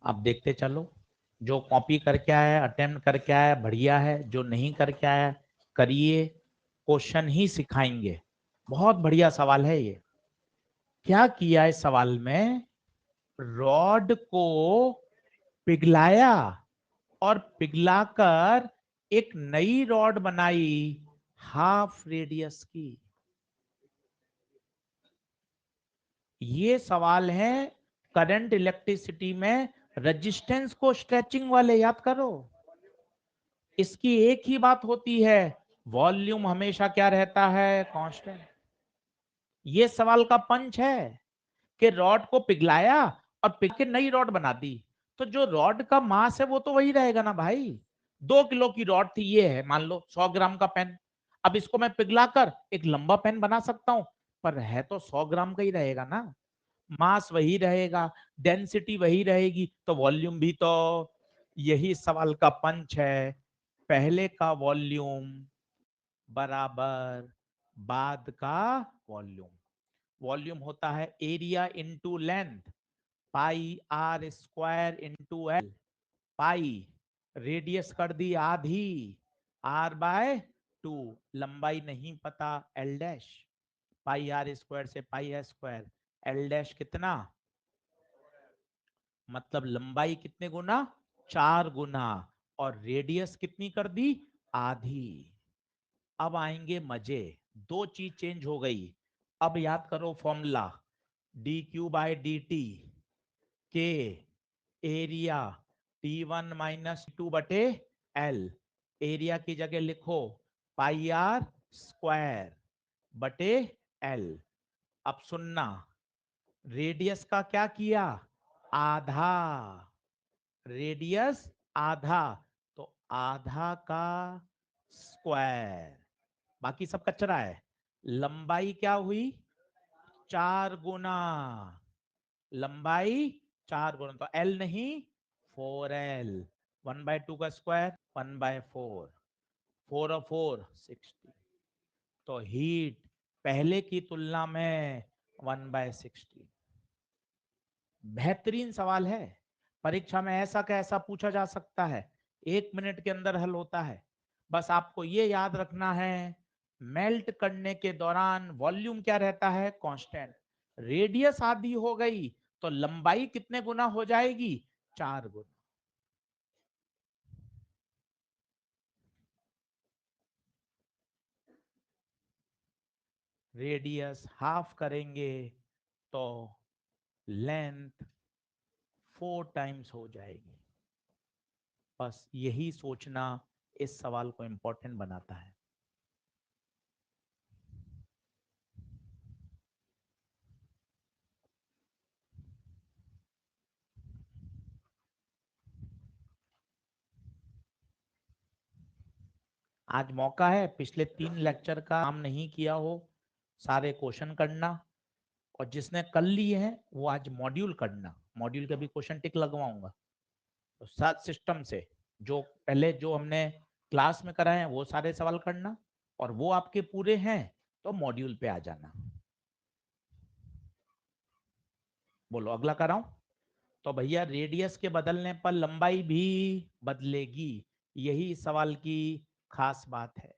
आप देखते चलो। जो कॉपी करके आया, अटेम्प्ट करके आया, बढ़िया है। जो नहीं करके आया, करिए। क्वेश्चन ही सिखाएंगे। बहुत बढ़िया सवाल है ये। क्या किया इस सवाल में, रॉड को पिघलाया और पिघलाकर एक नई रॉड बनाई हाफ रेडियस की। ये सवाल है करंट इलेक्ट्रिसिटी में रेजिस्टेंस को स्ट्रेचिंग वाले, याद करो। इसकी एक ही बात होती है, वॉल्यूम हमेशा क्या रहता है, कांस्टेंट। ये सवाल का पंच है कि रॉड को पिघलाया और पिघल के नई रॉड बना दी। तो जो रॉड का मास है वो तो वही रहेगा ना भाई। 2 किलो की रॉड थी, ये है मान लो 100 ग्राम का पेन। अब इसको मैं पिघलाकर एक लंबा पेन बना सकता हूं, पर है तो 100 ग्राम का ही रहेगा ना। मास वही रहेगा, डेंसिटी वही रहेगी, तो वॉल्यूम भी तो। यही सवाल का पंच है। पहले का वॉल्यूम बराबर बाद का वॉल्यूम। वॉल्यूम होता है area into length, pi R square into L. Pi radius कर दी आधी, आर बाय 2। लंबाई नहीं पता, L dash. Pi R square से pi R square, L dash कितना, मतलब लंबाई कितने गुना, 4 गुना। और रेडियस कितनी कर दी, आधी। अब आएंगे मजे। दो चीज चेंज हो गई। अब याद करो formula, D Q by D T K area T1 - T2/L। Area की जगह लिखो पाई आर स्क्वायर बटे एल। अब सुनना, रेडियस का क्या किया, आधा। रेडियस आधा, तो आधा का स्क्वायर। बाकी सब कचरा है। लंबाई क्या हुई, 4 गुना। लंबाई 4 गुना, तो एल नहीं 4L। 1/2 का स्क्वायर 1/4। 4 और 4 60। तो हीट पहले की तुलना में 1/60। बेहतरीन सवाल है। परीक्षा में ऐसा कैसा पूछा जा सकता है, 1 मिनट के अंदर हल होता है। बस आपको ये याद रखना है, मेल्ट करने के दौरान वॉल्यूम क्या रहता है, कांस्टेंट। रेडियस आधी हो गई तो लंबाई कितने गुना हो जाएगी, 4 गुना। रेडियस हाफ करेंगे तो लेंथ 4 टाइम्स हो जाएगी। बस यही सोचना इस सवाल को इंपॉर्टेंट बनाता है। आज मौका है, पिछले 3 लेक्चर का काम नहीं किया हो सारे क्वेश्चन करना, और जिसने कर लिए हैं वो आज मॉड्यूल करना। मॉड्यूल के भी क्वेश्चन टिक लगवाऊंगा, तो सात सिस्टम से जो पहले जो हमने क्लास में कराए हैं वो सारे सवाल करना, और वो आपके पूरे हैं तो मॉड्यूल पे आ जाना। बोलो अगला कराऊं। तो भैया रेडियस के बदलने पर लंबाई भी बदलेगी, यही सवाल की खास बात है।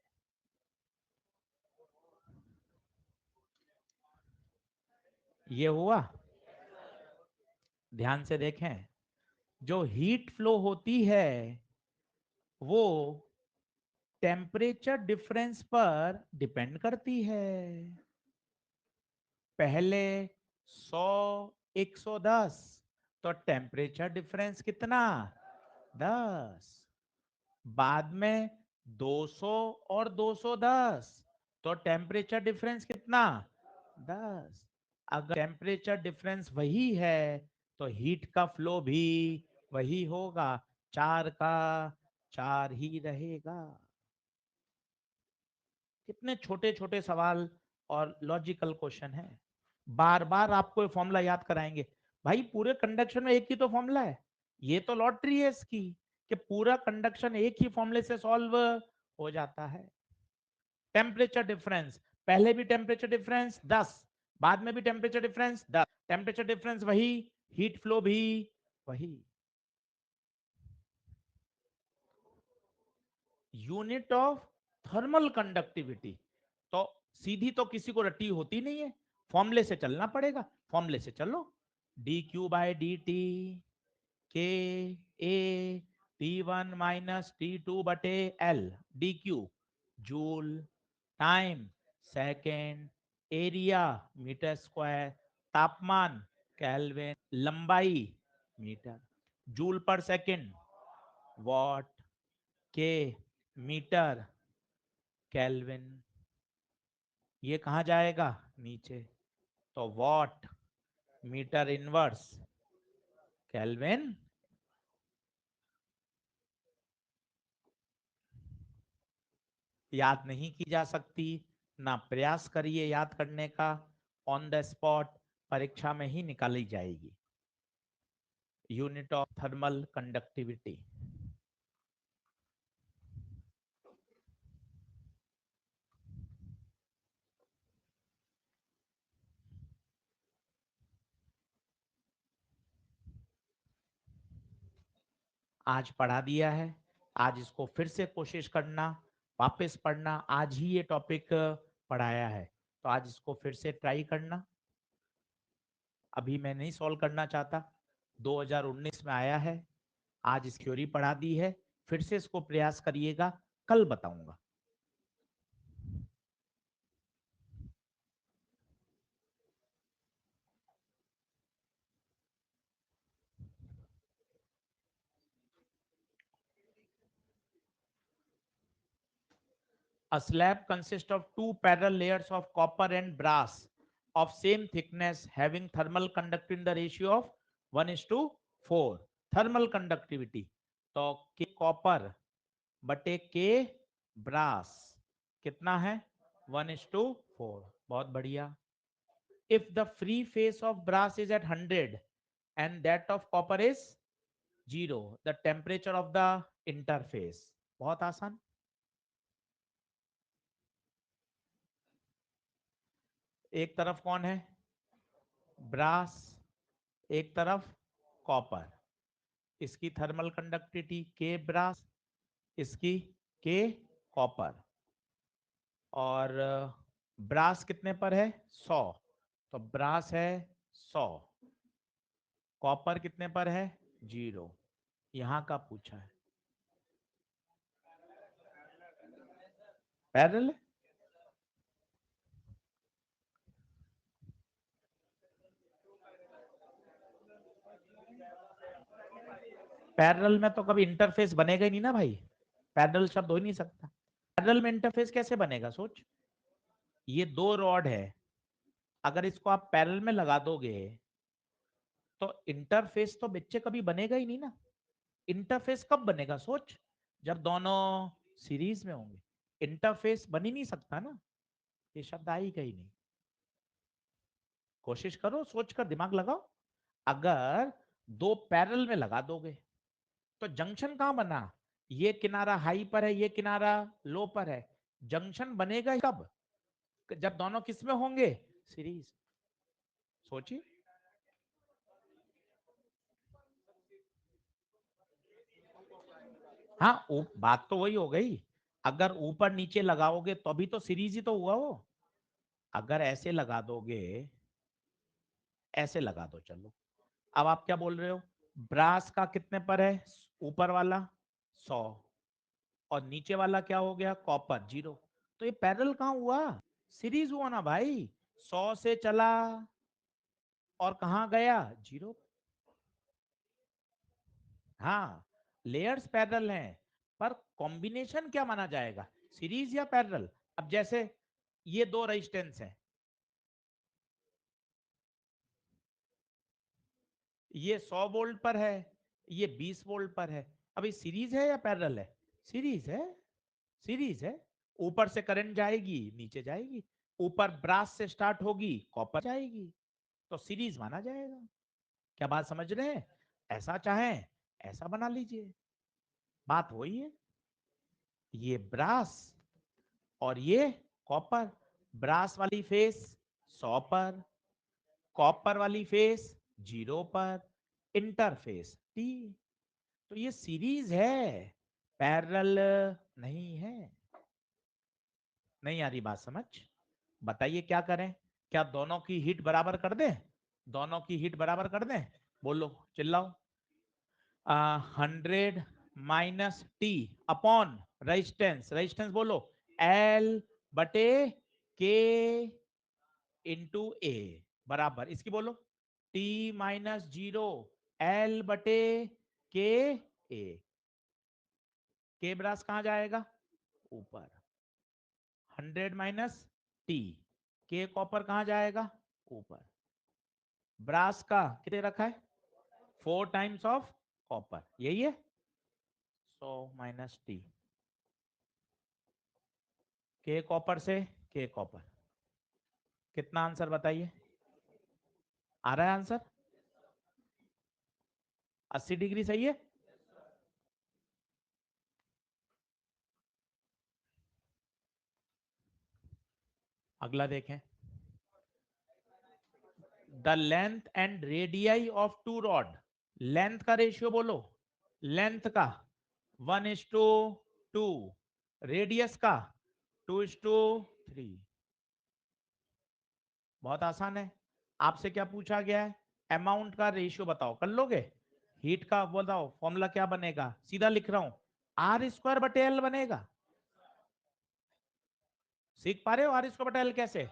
ये हुआ, ध्यान से देखें। जो हीट फ्लो होती है वो टेम्परेचर डिफरेंस पर डिपेंड करती है। पहले 100 110 तो टेम्परेचर डिफरेंस कितना, 10। बाद में 200 और 210 तो टेम्परेचर डिफरेंस कितना, 10। अगर टेम्परेचर डिफरेंस वही है तो हीट का फ्लो भी वही होगा, 4 का 4 ही रहेगा। कितने छोटे छोटे सवाल और लॉजिकल क्वेश्चन है। बार बार आपको ये फॉर्मूला याद कराएंगे। भाई पूरे कंडक्शन में एक ही तो फॉर्मूला है, ये तो लॉटरी है इसकी कि पूरा कंडक्शन एक ही फॉर्मूले से सॉल्व हो जाता है। टेम्परेचर डिफरेंस, पहले भी टेम्परेचर डिफरेंस 10, बाद में भी टेम्परेचर डिफरेंस 10, टेम्परेचर डिफरेंस वही, हीट फ्लो भी वही। यूनिट ऑफ थर्मल कंडक्टिविटी तो सीधी तो किसी को रट्टी होती नहीं है, फॉर्मूले से चलना पड़ेगा। फॉर्मूले से चलो, D Q by D T K A T1 minus T2 बटे L, D Q joule, time second, area metre square, तापमान केल्विन, लंबाई metre, joule per second watt, K metre kelvin. ये कहाँ जाएगा, नीचे। तो वॉट मीटर इनवर्स केल्विन। याद नहीं की जा सकती, ना प्रयास करिए याद करने का, ऑन द स्पॉट परीक्षा में ही निकाली जाएगी। Unit of thermal conductivity. आज पढ़ा दिया है, आज इसको फिर से कोशिश करना, वापस पढ़ना। आज ही ये टॉपिक पढ़ाया है तो आज इसको फिर से ट्राई करना। अभी मैं नहीं सॉल्व करना चाहता, 2019 में आया है, आज इस थ्योरी पढ़ा दी है, फिर से इसको प्रयास करिएगा, कल बताऊंगा। A slab consists of two parallel layers of copper and brass of same thickness having thermal conductivity in the ratio of 1:4। Thermal conductivity तो के कॉपर बटे के ब्रास कितना है, 1:4। बहुत बढ़िया। If the free face of brass is at 100 and that of copper is 0, the temperature of the interface। बहुत आसान। एक तरफ कौन है, ब्रास, एक तरफ कॉपर, इसकी थर्मल कंडक्टिविटी के ब्रास, इसकी के कॉपर, और ब्रास कितने पर है 100, तो ब्रास है 100, कॉपर कितने पर है 0। यहां का पूछा है, पैरेलल है। पैरेलल में तो कभी इंटरफेस बनेगा ही नहीं ना भाई, पैरेलल शब्द हो ही नहीं सकता। पैरेलल में इंटरफेस कैसे बनेगा सोच, ये दो रॉड है, अगर इसको आप पैरेलल में लगा दोगे तो इंटरफेस तो बच्चे कभी बनेगा ही नहीं ना। इंटरफेस कब बनेगा सोच, जब दोनों सीरीज में होंगे, इंटरफेस बन ही नहीं सकता ना, ये शब्द आई कहीं नहीं। कोशिश करो, सोच कर दिमाग लगाओ, अगर दो पैरेलल में लगा दोगे तो जंक्शन कहां बना, ये किनारा हाई पर है, ये किनारा लो पर है, जंक्शन बनेगा कब, जब दोनों किस में होंगे सीरीज। सोचिए, हाँ बात तो वही हो गई, अगर ऊपर नीचे लगाओगे तो भी तो सीरीज ही तो हुआ वो, अगर ऐसे लगा दोगे, ऐसे लगा दो चलो। अब आप क्या बोल रहे हो, ब्रास का कितने पर है ऊपर वाला 100, और नीचे वाला क्या हो गया कॉपर 0, तो ये पैरेलल कहां हुआ, सीरीज हुआ ना भाई, 100 से चला और कहां गया 0। हाँ लेयर्स पैरेलल हैं, पर कॉम्बिनेशन क्या माना जाएगा, सीरीज या पैरेलल। अब जैसे ये दो रेजिस्टेंस हैं, ये 100 वोल्ट पर है, ये 20 वोल्ट पर है, अभी सीरीज है या पैरेलल है, सीरीज है, सीरीज है। ऊपर से करंट जाएगी नीचे जाएगी, ऊपर ब्रास से स्टार्ट होगी कॉपर जाएगी, तो सीरीज माना जाएगा। क्या बात समझ रहे हैं, ऐसा चाहें ऐसा बना लीजिए, बात वही है। ये ब्रास और ये कॉपर, ब्रास वाली फेस 100 पर, कॉपर वाली फेस 0 पर, इंटरफेस टी, तो ये सीरीज है, पैरेलल नहीं है। नहीं आ रही बात समझ, बताइए क्या करें, क्या दोनों की हीट बराबर कर दें, दोनों की हीट बराबर कर दें, बोलो चिल्लाओ। 100 minus T upon resistance, resistance बोलो एल बटे के इंटू ए, बराबर इसकी बोलो टी माइनस 0 एल बटे के ए, के ब्रास कहां जाएगा ऊपर, 100 माइनस टी, के कॉपर कहां जाएगा ऊपर, ब्रास का कितने रखा है 4 टाइम्स ऑफ कॉपर, यही है 100 माइनस टी, के कॉपर से के कॉपर, कितना आंसर बताइए, आ रहा है आंसर 80 डिग्री सही है। अगला देखें, the length and radii of two rod, length का रेशियो बोलो, लेंथ का 1:2, रेडियस का 2:3, बहुत आसान है। आपसे क्या पूछा गया है, अमाउंट का रेशियो बताओ, कर लोगे, हीट का बताओ, फॉर्मूला क्या बनेगा, सीधा लिख रहा हूं R² बटे L बनेगा, सीख पा रहे हो R² बटे L कैसे,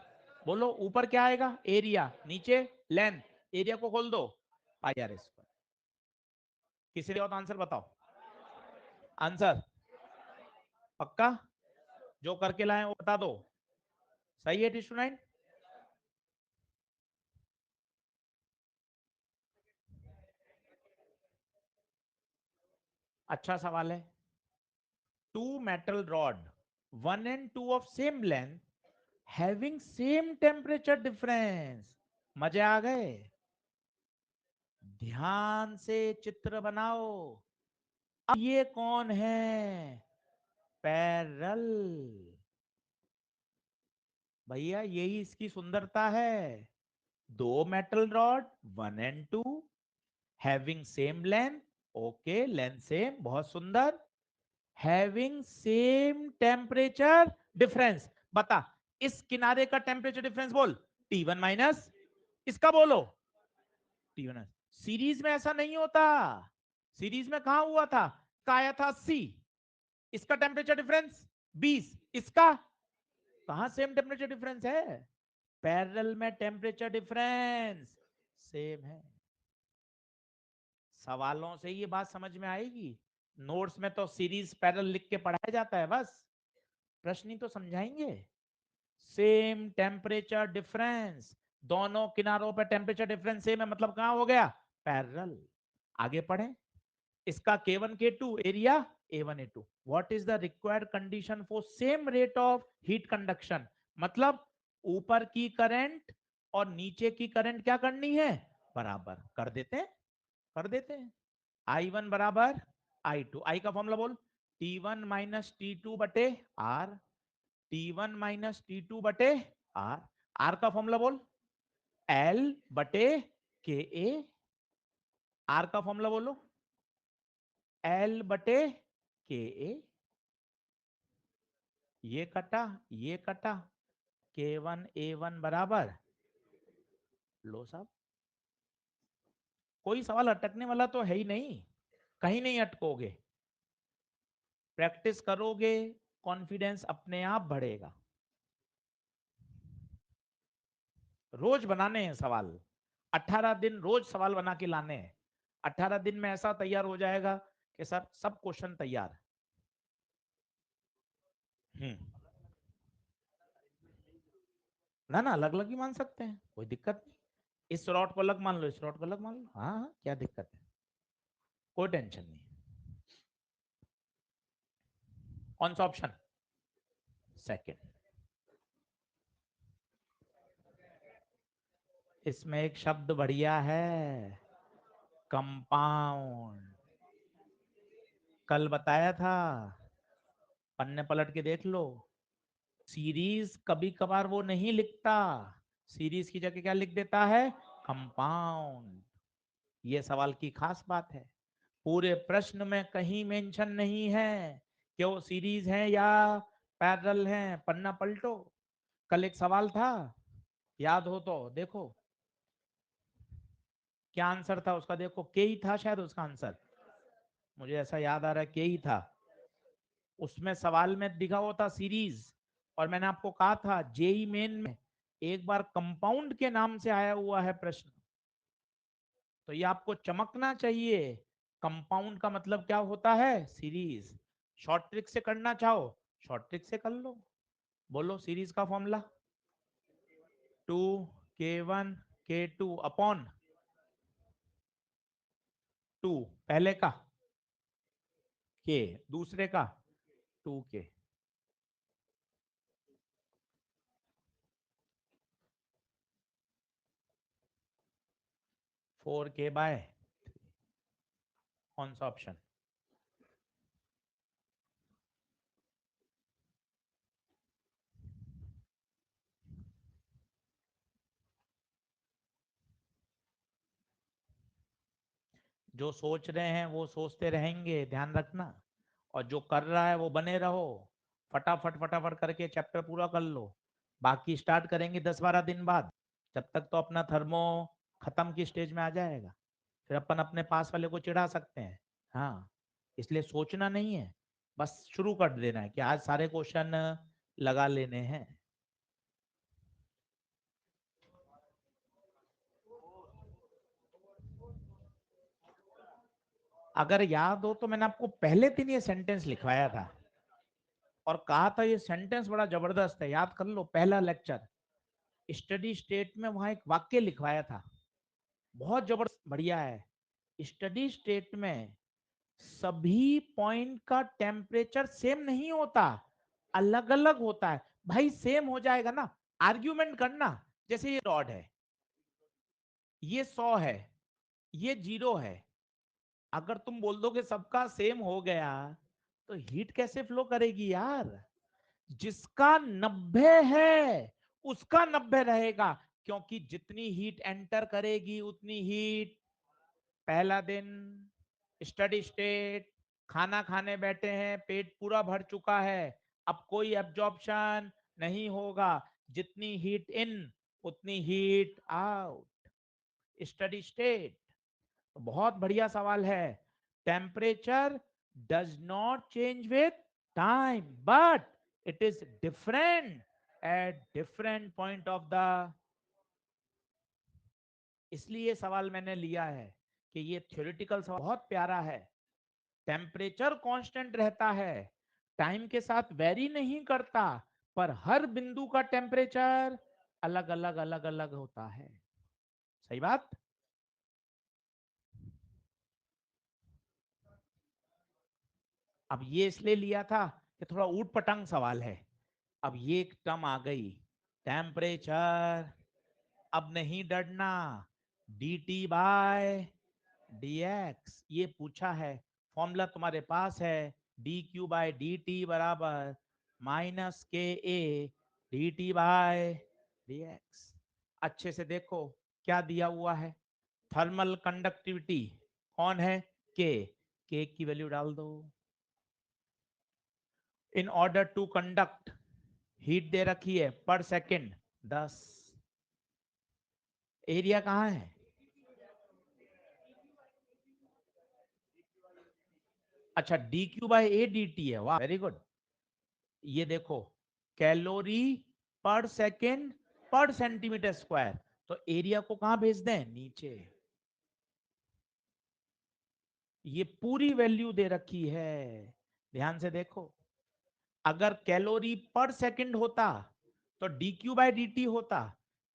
बोलो ऊपर क्या आएगा एरिया, नीचे लेंथ, एरिया को खोल दो πr², किसी और आंसर बताओ, आंसर पक्का, जो करके लाए वो बता दो, सही है टिश्यू 9। अच्छा सवाल है, to metal rod 1 and 2 of same length having same temperature difference, मजे आ गए, ध्यान से चित्र बनाओ। अब ये कौन है, पैरेलल, भैया यही इसकी सुंदरता है, दो metal rod 1 and 2 having same length, okay length same बहुत सुंदर, हैविंग सेम टेम्परेचर डिफरेंस। बता, इस किनारे का टेम्परेचर डिफरेंस बोल, T1 माइनस इसका बोलो T1। सीरीज में ऐसा नहीं होता, सीरीज में कहा हुआ था, का आया था 80, इसका टेम्परेचर डिफरेंस 20, इसका कहां सेम टेम्परेचर डिफरेंस है? पैरेलल में टेम्परेचर डिफरेंस सेम है। सवालों से ये बात समझ में आएगी, नोट्स में तो सीरीज पैरेलल लिख के पढ़ाया जाता है बस, प्रश्न ही तो समझाएंगे। सेम टेम्परेचर डिफरेंस, दोनों किनारों पर टेम्परेचर डिफरेंस सेम है, मतलब कहां हो गया? पैरेलल। आगे पढ़ें, इसका K1 K2 area A1 A2। What is the required condition for same rate of heat conduction? मतलब ऊपर की करंट और नीचे की करंट क्या करनी है? बराबर कर देते हैं, कर देते हैं। I1 बराबर I2, आई का फॉर्मूला बोल, T1 माइनस T2 बटे R, T1 माइनस T2 बटे R। R का फॉर्मूला बोल, L बटे KA। R का फॉर्मूला बोलो, L बटे KA। ये कटा, ये कटा, K1 A1 बराबर, लो साहब। कोई सवाल अटकने वाला तो है ही नहीं, कहीं नहीं अटकोगे, प्रैक्टिस करोगे, कॉन्फिडेंस अपने आप बढ़ेगा। रोज बनाने हैं सवाल, 18 दिन रोज सवाल बना के लाने हैं। 18 दिन में ऐसा तैयार हो जाएगा कि सर सब क्वेश्चन तैयार। ना ना, अलग अलग ही मान सकते हैं, कोई दिक्कत नहीं। इस रॉड को अलग मान लो, इस रॉड को अलग मान लो, हाँ हाँ, क्या दिक्कत है, कोई टेंशन नहीं। कौन सा ऑप्शन? सेकंड। इसमें एक शब्द बढ़िया है, कंपाउंड। कल बताया था, पन्ने पलट के देख लो। सीरीज कभी कभार वो नहीं लिखता, सीरीज की जगह क्या लिख देता है? कंपाउंड। ये सवाल की खास बात है, पूरे प्रश्न में कहीं मेंशन नहीं है कि वो सीरीज है या पैरेलल है। पन्ना पलटो, कल एक सवाल था, याद हो तो देखो, क्या आंसर था उसका, देखो के ही था शायद उसका आंसर, मुझे ऐसा याद आ रहा है के ही था। उसमें सवाल में दिखा हुआ था सीरीज, और मैंने आपको कहा था जेई मेन में एक बार कंपाउंड के नाम से आया हुआ है प्रश्न, तो ये आपको चमकना चाहिए। कंपाउंड का मतलब क्या होता है? सीरीज। शॉर्ट ट्रिक से करना चाहो, शॉर्ट ट्रिक से कर लो, बोलो सीरीज का फॉर्मूला, 2 K1 K2 अपॉन 2 पहले का, K दूसरे का, 2K। 4K बाय, कौन सा ऑप्शन? जो सोच रहे हैं वो सोचते रहेंगे, ध्यान रखना, और जो कर रहा है वो बने रहो, फटाफट फटाफट करके चैप्टर पूरा कर लो, बाकी स्टार्ट करेंगे 10-12 दिन बाद। जब तक तो अपना थर्मो खत्म की स्टेज में आ जाएगा, फिर अपन अपने पास वाले को चिढ़ा सकते हैं। हाँ, इसलिए सोचना नहीं है, बस शुरू कर देना है कि आज सारे क्वेश्चन लगा लेने हैं। अगर याद हो तो मैंने आपको पहले दिन ये सेंटेंस लिखवाया था और कहा था ये सेंटेंस बड़ा जबरदस्त है, याद कर लो, पहला लेक्चर स्टडी स्टेट में वहां एक वाक्य लिखवाया था, बहुत जबरदस्त बढ़िया है। स्टडी स्टेट में सभी पॉइंट का टेम्परेचर सेम नहीं होता, अलग अलग होता है। भाई सेम हो जाएगा ना, आर्ग्यूमेंट करना, जैसे ये रॉड है, ये 100 है, ये 0 है, अगर तुम बोल दो कि सबका सेम हो गया तो हीट कैसे फ्लो करेगी यार? जिसका 90 है उसका 90 रहेगा, क्योंकि जितनी हीट एंटर करेगी उतनी हीट, पहला दिन स्टडी स्टेट, खाना खाने बैठे हैं, पेट पूरा भर चुका है, अब कोई एब्जॉर्प्शन नहीं होगा, जितनी हीट इन उतनी हीट आउट, स्टडी स्टेट। तो बहुत बढ़िया सवाल है। Temperature does not change with time but it is different at different point of the, इसलिए सवाल मैंने लिया है कि ये थ्योरेटिकल सवाल बहुत प्यारा है। टेम्परेचर कांस्टेंट रहता है, टाइम के साथ वेरी नहीं करता, पर हर बिंदु का टेम्परेचर अलग अलग अलग अलग होता है। सही बात। अब ये इसलिए लिया था कि थोड़ा ऊट पटांग सवाल है। अब ये एक टर्म आ गई, टेम्परेचर, अब नहीं डरना, dt बाय dx, ये पूछा है, फॉर्मूला तुम्हारे पास है, dq बाय dt बराबर माइनस के ए dt बाय dx। अच्छे से देखो क्या दिया हुआ है, थर्मल कंडक्टिविटी कौन है, के की वैल्यू डाल दो। In order to conduct, heat दे रखी है पर सेकेंड 10, एरिया कहाँ है, अच्छा D Q by A D T है, वाह वेरी गुड। ये देखो calorie per second per centimetre square, तो एरिया को कहां भेज दें, नीचे। ये पूरी वैल्यू दे रखी है, ध्यान से देखो, अगर कैलोरी पर सेकेंड होता तो D Q by D T होता,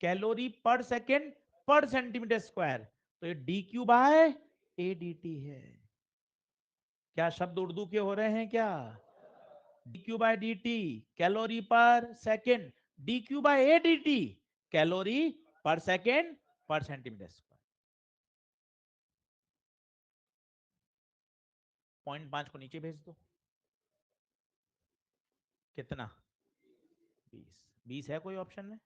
calorie per second per centimetre square, तो ये D Q by A D T है। क्या शब्द उर्दू के हो रहे हैं क्या, D Q by D T calorie per second, D Q by A D T calorie per second per centimetre square. 0.5 को नीचे भेज दो, कितना 20, 20 है कोई ऑप्शन में,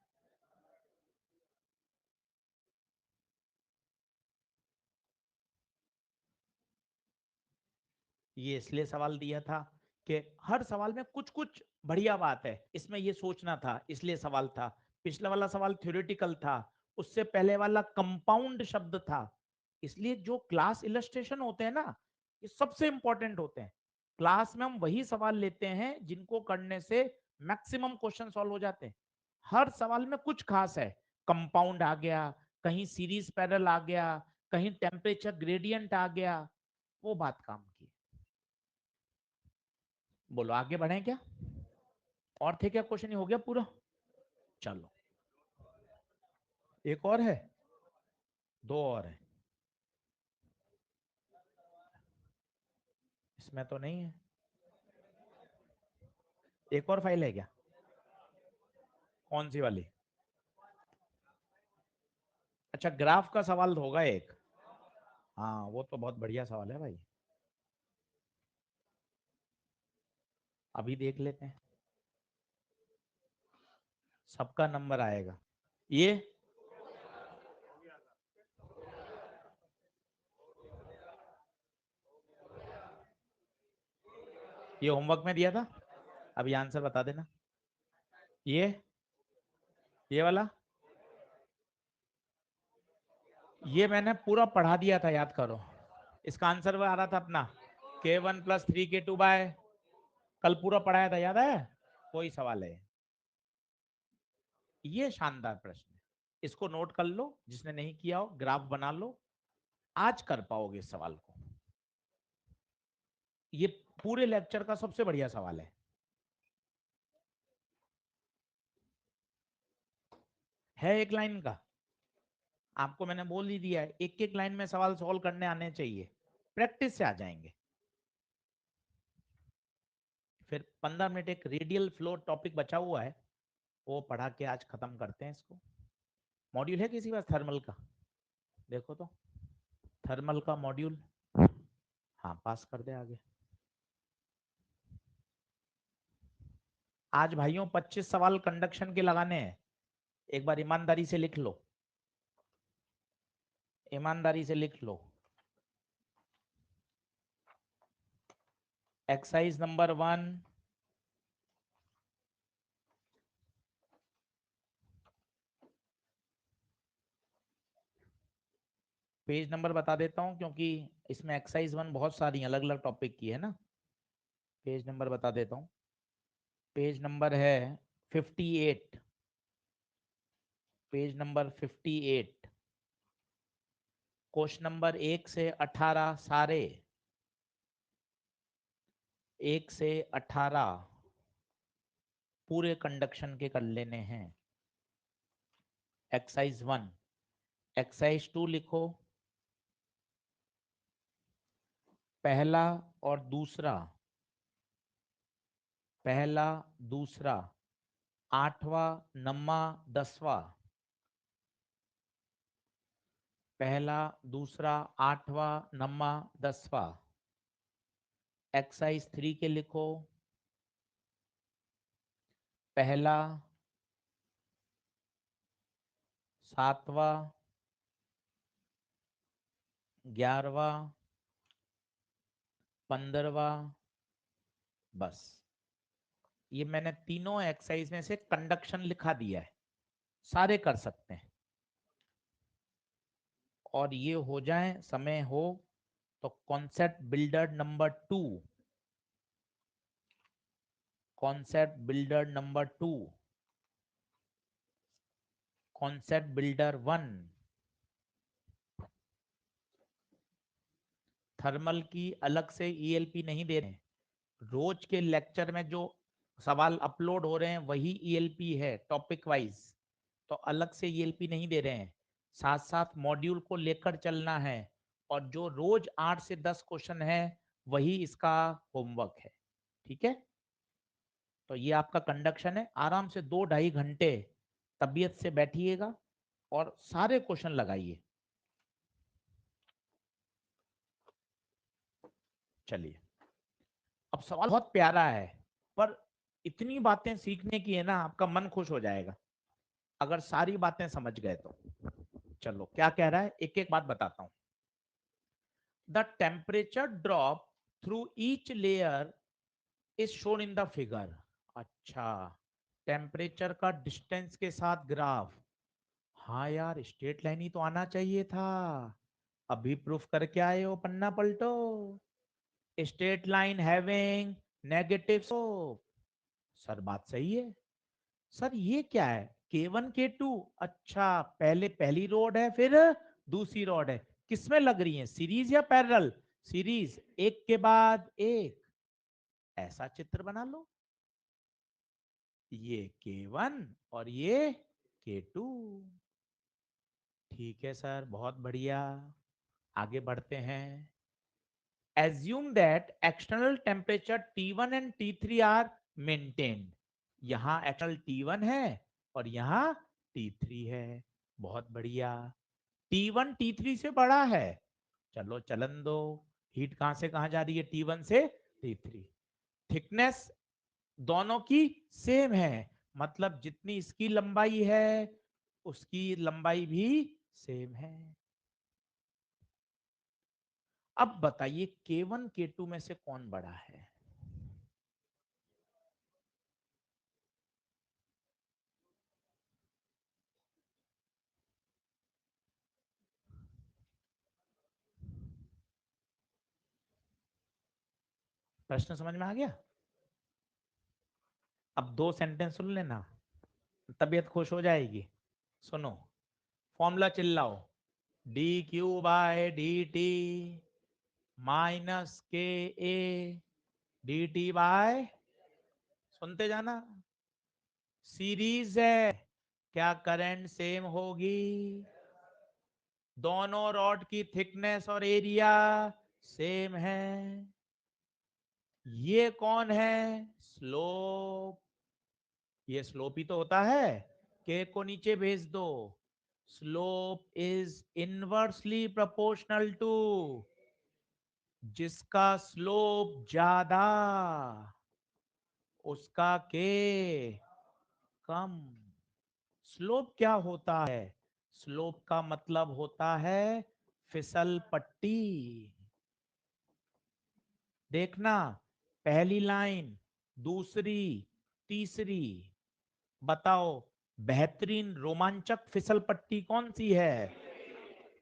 ये इसलिए सवाल दिया था कि हर सवाल में कुछ कुछ बढ़िया बात है, इसमें ये सोचना था इसलिए सवाल था। पिछला वाला सवाल थ्योरेटिकल था, उससे पहले वाला कंपाउंड शब्द था, इसलिए जो क्लास इलस्ट्रेशन होते हैं ना, ये सबसे इंपॉर्टेंट होते हैं। क्लास में हम वही सवाल लेते हैं जिनको करने से मैक्सिमम क्वेश्चन सॉल्व हो जाते हैं। हर सवाल में कुछ खास है, कंपाउंड आ गया, कहीं सीरीज पैरेलल आ गया, कहीं टेम्परेचर ग्रेडियंट आ गया, वो बात काम की। बोलो आगे बढ़े क्या, और थे क्या क्वेश्चन, हो गया पूरा, चलो एक और है, दो और है, इसमें तो नहीं है, एक और फाइल है क्या, कौन सी वाली, अच्छा ग्राफ का सवाल होगा एक, हाँ वो तो बहुत बढ़िया सवाल है भाई, अभी देख लेते हैं, सबका नंबर आएगा। ये होमवर्क में दिया था, अभी आंसर बता देना। ये वाला, ये मैंने पूरा पढ़ा दिया था, याद करो, इसका आंसर वो आ रहा था अपना k1 + 3k2 कल पूरा पढ़ाया था, याद है, कोई सवाल है, ये शानदार प्रश्न है, इसको नोट कर लो, जिसने नहीं किया हो ग्राफ बना लो, आज कर पाओगे इस सवाल को, ये पूरे लेक्चर का सबसे बढ़िया सवाल है एक लाइन का, आपको मैंने बोल ही दिया है, एक एक लाइन में सवाल सॉल्व करने आने चाहिए, प्रैक्टिस से आ जाएंगे। फिर 15 मिनट एक रेडियल फ्लो टॉपिक बचा हुआ है, वो पढ़ा के आज खत्म करते हैं इसको। मॉड्यूल है किसी पास थर्मल का, देखो तो, थर्मल का मॉड्यूल, हाँ पास कर दे आगे। आज भाइयों 25 सवाल कंडक्शन के लगाने हैं, एक बार ईमानदारी से लिख लो, ईमानदारी से लिख लो। एक्सरसाइज नंबर 1, पेज नंबर बता देता हूं क्योंकि इसमें एक्सरसाइज 1 बहुत सारी अलग अलग टॉपिक की है ना। पेज नंबर बता देता हूं, पेज नंबर है 58, पेज नंबर 58, क्वेश्चन नंबर 1 से 18 सारे, 1 से 18 पूरे कंडक्शन के कर लेने हैं। एक्सरसाइज 1, एक्सरसाइज 2 लिखो, पहला और दूसरा, पहला दूसरा, 8वां, 9वां, 10वां, पहला दूसरा, 8वां, 9वां, 10वां। एक्सरसाइज 3 के लिखो, पहला, 7वां, 11वां, 15वां, बस। ये मैंने तीनों एक्सरसाइज में से कंडक्शन लिखा दिया है, सारे कर सकते हैं। और ये हो जाए, समय हो तो concept builder number 2, concept builder number 2, concept builder 1, thermal की अलग से ईएलपी नहीं दे रहे हैं, रोज के लेक्चर में जो सवाल अपलोड हो रहे हैं वही ईएलपी है टॉपिक वाइज, तो अलग से ईएलपी नहीं दे रहे हैं। साथ साथ मॉड्यूल को लेकर चलना है, और जो रोज 8 से 10 क्वेश्चन है वही इसका होमवर्क है। ठीक है, तो ये आपका कंडक्शन है। आराम से 2-2.5 घंटे तबीयत से बैठिएगा और सारे क्वेश्चन लगाइए। चलिए, अब सवाल बहुत प्यारा है, पर इतनी बातें सीखने की है ना, आपका मन खुश हो जाएगा अगर सारी बातें समझ गए तो। चलो, क्या कह रहा है, एक एक बात बताता हूं। The temperature drop through each layer is shown in the figure. अच्छा, टेम्परेचर का डिस्टेंस के साथ ग्राफ। हाँ यार, स्ट्रेट लाइन ही तो आना चाहिए था। अभी प्रूफ करके आए हो, पन्ना पलटो। Straight line having negative slope. Sir बात सही है। सर ये क्या है, K1 K2? अच्छा, पहले पहली रोड है फिर दूसरी रोड है, किसमें लग रही है, सीरीज या पैरेलल? सीरीज, एक के बाद एक। ऐसा चित्र बना लो, ये K1 और ये K2। ठीक है सर, बहुत बढ़िया। आगे बढ़ते हैं। assume that external temperature T1 and T3 are maintained। यहां एक्सटर्नल T1 है और यहां T3 है। बहुत बढ़िया। T1 T3 से बड़ा है, चलो चलन दो। हीट कहां से कहां जा रही है, T1 से T3। थिकनेस दोनों की सेम है, मतलब जितनी इसकी लंबाई है उसकी लंबाई भी सेम है। अब बताइए K1 K2 में से कौन बड़ा है? प्रश्न समझ में आ गया? अब 2 सेंटेंस सुन लेना, तबीयत खुश हो जाएगी। सुनो, फॉर्मूला चिल्लाओ। dQ/dt -KA dt, सुनते जाना। सीरीज है, क्या करंट सेम होगी? दोनों रॉड की थिकनेस और एरिया सेम है। ये कौन है, स्लोप। ये स्लोप ही तो होता है, के को नीचे भेज दो। Slope is inversely proportional to, जिसका स्लोप ज्यादा उसका के कम। स्लोप क्या होता है? स्लोप का मतलब होता है फिसल पट्टी। देखना, पहली लाइन, दूसरी, तीसरी, बताओ बेहतरीन रोमांचक फिसल पट्टी कौन सी है?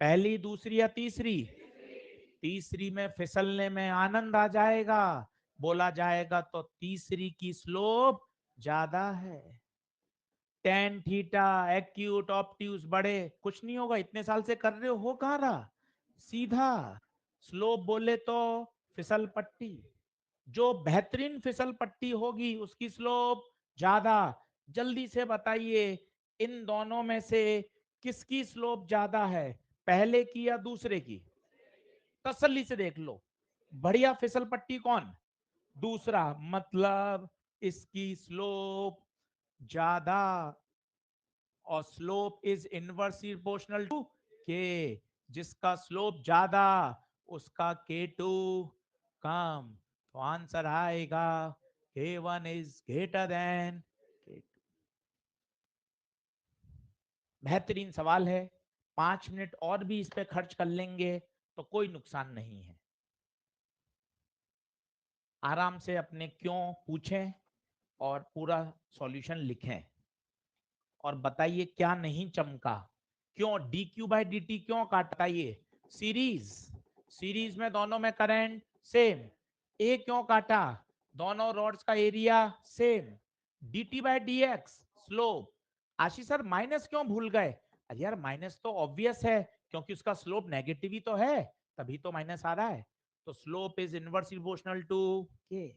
पहली, दूसरी या तीसरी? तीसरी में फिसलने में आनंद आ जाएगा, बोला जाएगा तो तीसरी की स्लोप ज्यादा है। टेन थीटा, एक्यूट, ऑब्ट्यूज, बड़े कुछ नहीं होगा, इतने साल से कर रहे हो कहाँ रहा, सीधा स्लोप बोले तो फिसल पट्टी। जो बेहतरीन फिसल पट्टी होगी उसकी स्लोप ज्यादा। जल्दी से बताइए इन दोनों में से किसकी स्लोप ज्यादा है, पहले की या दूसरे की? तसल्ली से देख लो, बढ़िया फिसल पट्टी कौन? दूसरा, मतलब इसकी स्लोप ज्यादा, और slope is inversely proportional to K. जिसका स्लोप ज्यादा उसका के टू कम, तो आंसर आएगा के one is greater than K to. बेहतरीन सवाल है, 5 मिनट और भी इस पे खर्च कर लेंगे तो कोई नुकसान नहीं है। आराम से अपने क्यों पूछें और पूरा सॉल्यूशन लिखें और बताइए क्या नहीं चमका, क्यों D Q by D T क्यों काटा? ये सीरीज, सीरीज में दोनों में करंट सेम, ए क्यों काटा? दोनों रॉड्स का area same. D T by D x slope. Ashish sir minus क्यों भूल गए? अरे यार माइनस तो ऑब्वियस है, क्योंकि उसका स्लोप नेगेटिव ही तो है, तभी तो माइनस आ रहा है। तो slope is inversely proportional to K.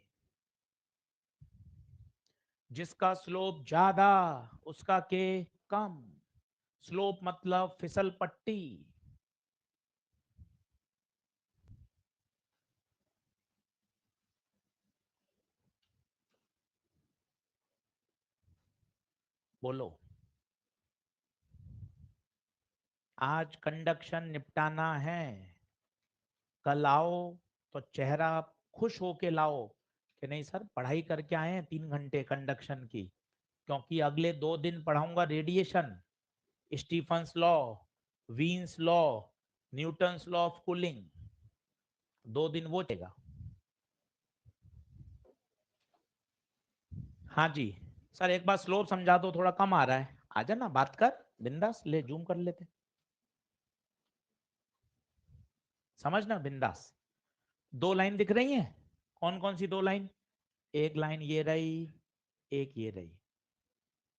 जिसका स्लोप ज्यादा उसका के कम, स्लोप मतलब फिसल पट्टी। बोलो, आज कंडक्शन निपटाना है, कल आओ तो चेहरा खुश होके लाओ कि नहीं सर पढ़ाई करके आए हैं 3 घंटे कंडक्शन की, क्योंकि अगले 2 दिन पढ़ाऊंगा radiation, Stefan's law, Wien's law, Newton's law of cooling, 2 दिन वो चलेगा। हाँ जी सर, एक बार स्लोप समझा दो, थोड़ा कम आ रहा है, आजा ना बात कर, बिंदास ले जूम कर लेते, समझना बिंदास। 2 लाइन दिख रही हैं, कौन कौन सी 2 लाइन? एक लाइन ये रही, एक ये रही।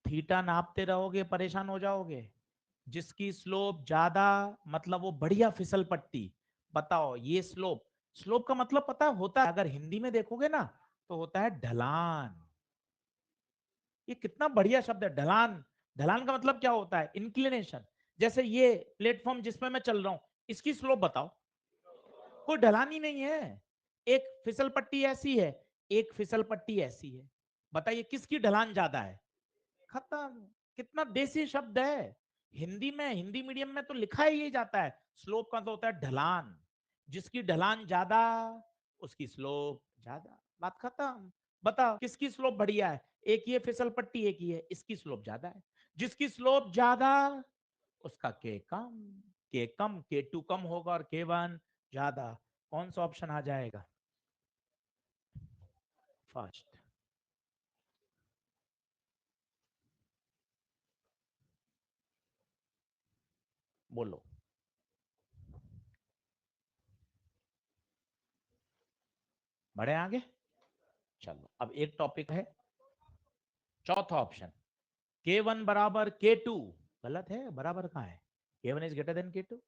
थीटा नापते रहोगे परेशान हो जाओगे। जिसकी स्लोप ज्यादा मतलब वो बढ़िया फिसल पट्टी। बताओ ये स्लोप, स्लोप का मतलब पता होता है, अगर हिंदी में देखोगे ना तो होता है ढलान। ये कितना बढ़िया शब्द है ढलान। ढलान का मतलब क्या होता है? इंक्लिनेशन। जैसे ये प्लेटफॉर्म जिसमें मैं चल रहा हूं, इसकी स्लोप बताओ, कोई ढलान ही नहीं है। एक फिसल पट्टी ऐसी है, एक फिसल पट्टी ऐसी है, बताइए किसकी ढलान ज्यादा है? खत्म। कितना देसी शब्द है। हिंदी में, हिंदी मीडियम में तो लिखा ही जाता है, स्लोप का तो होता है ढलान। जिसकी ढलान ज्यादा उसकी स्लोप ज्यादा, बात खत्म। बताओ किसकी स्लोप बढ़िया है? एक ये फिसल पट्टी, एक ही है, इसकी स्लोप ज्यादा है। जिसकी स्लोप ज्यादा उसका के कम, के कम, के टू कम होगा और के वन ज्यादा। कौन सा ऑप्शन आ जाएगा? फर्स्ट। बोलो। बढ़े आगे, चलो अब एक टॉपिक है, चौथा ऑप्शन, के वन बराबर के टू। गलत है, बराबर कहाँ है? K one is greater than K two.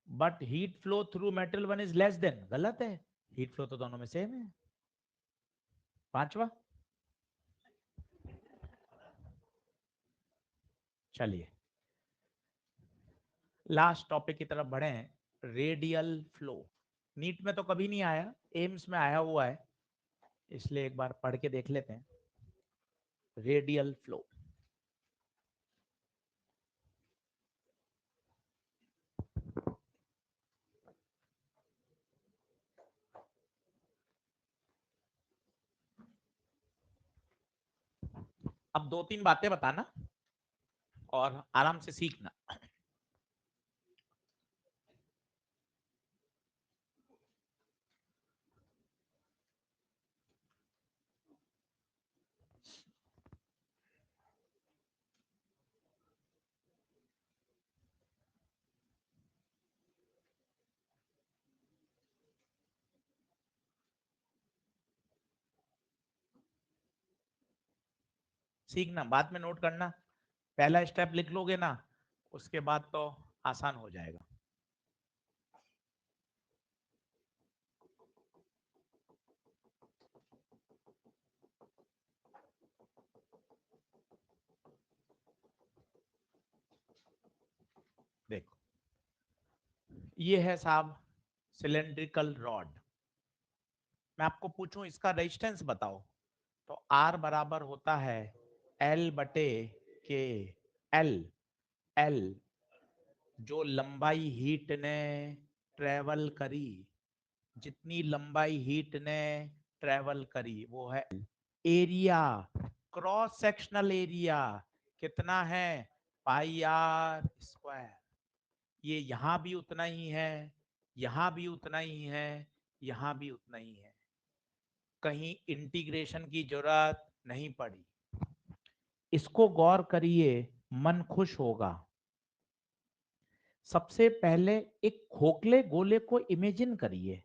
But heat flow through metal one is less than. गलत है, हीट फ्लो तो दोनों में सेम है। पांचवा, चलिए लास्ट टॉपिक की तरफ बढ़े हैं, रेडियल फ्लो। नीट में तो कभी नहीं आया, एम्स में आया हुआ है, इसलिए एक बार पढ़ के देख लेते हैं। रेडियल फ्लो, अब 2-3 बातें बताना और आराम से सीखना। सीखना, बाद में नोट करना, पहला स्टेप लिख लोगे ना, उसके बाद तो आसान हो जाएगा। देखो ये है साहब सिलेंड्रिकल रॉड। मैं आपको पूछूं इसका रेजिस्टेंस बताओ, तो R बराबर होता है L बटे के। L L जो लंबाई हीट ने ट्रेवल करी, जितनी लंबाई हीट ने ट्रेवल करी वो है एरिया, क्रॉस सेक्शनल एरिया कितना है, पाई आर स्क्वायर। ये यहां भी उतना ही है, यहां भी उतना ही है, यहां भी उतना ही है, कहीं इंटीग्रेशन की जरूरत नहीं पड़ी। इसको गौर करिए, मन खुश होगा। सबसे पहले एक खोखले गोले को इमेजिन करिए,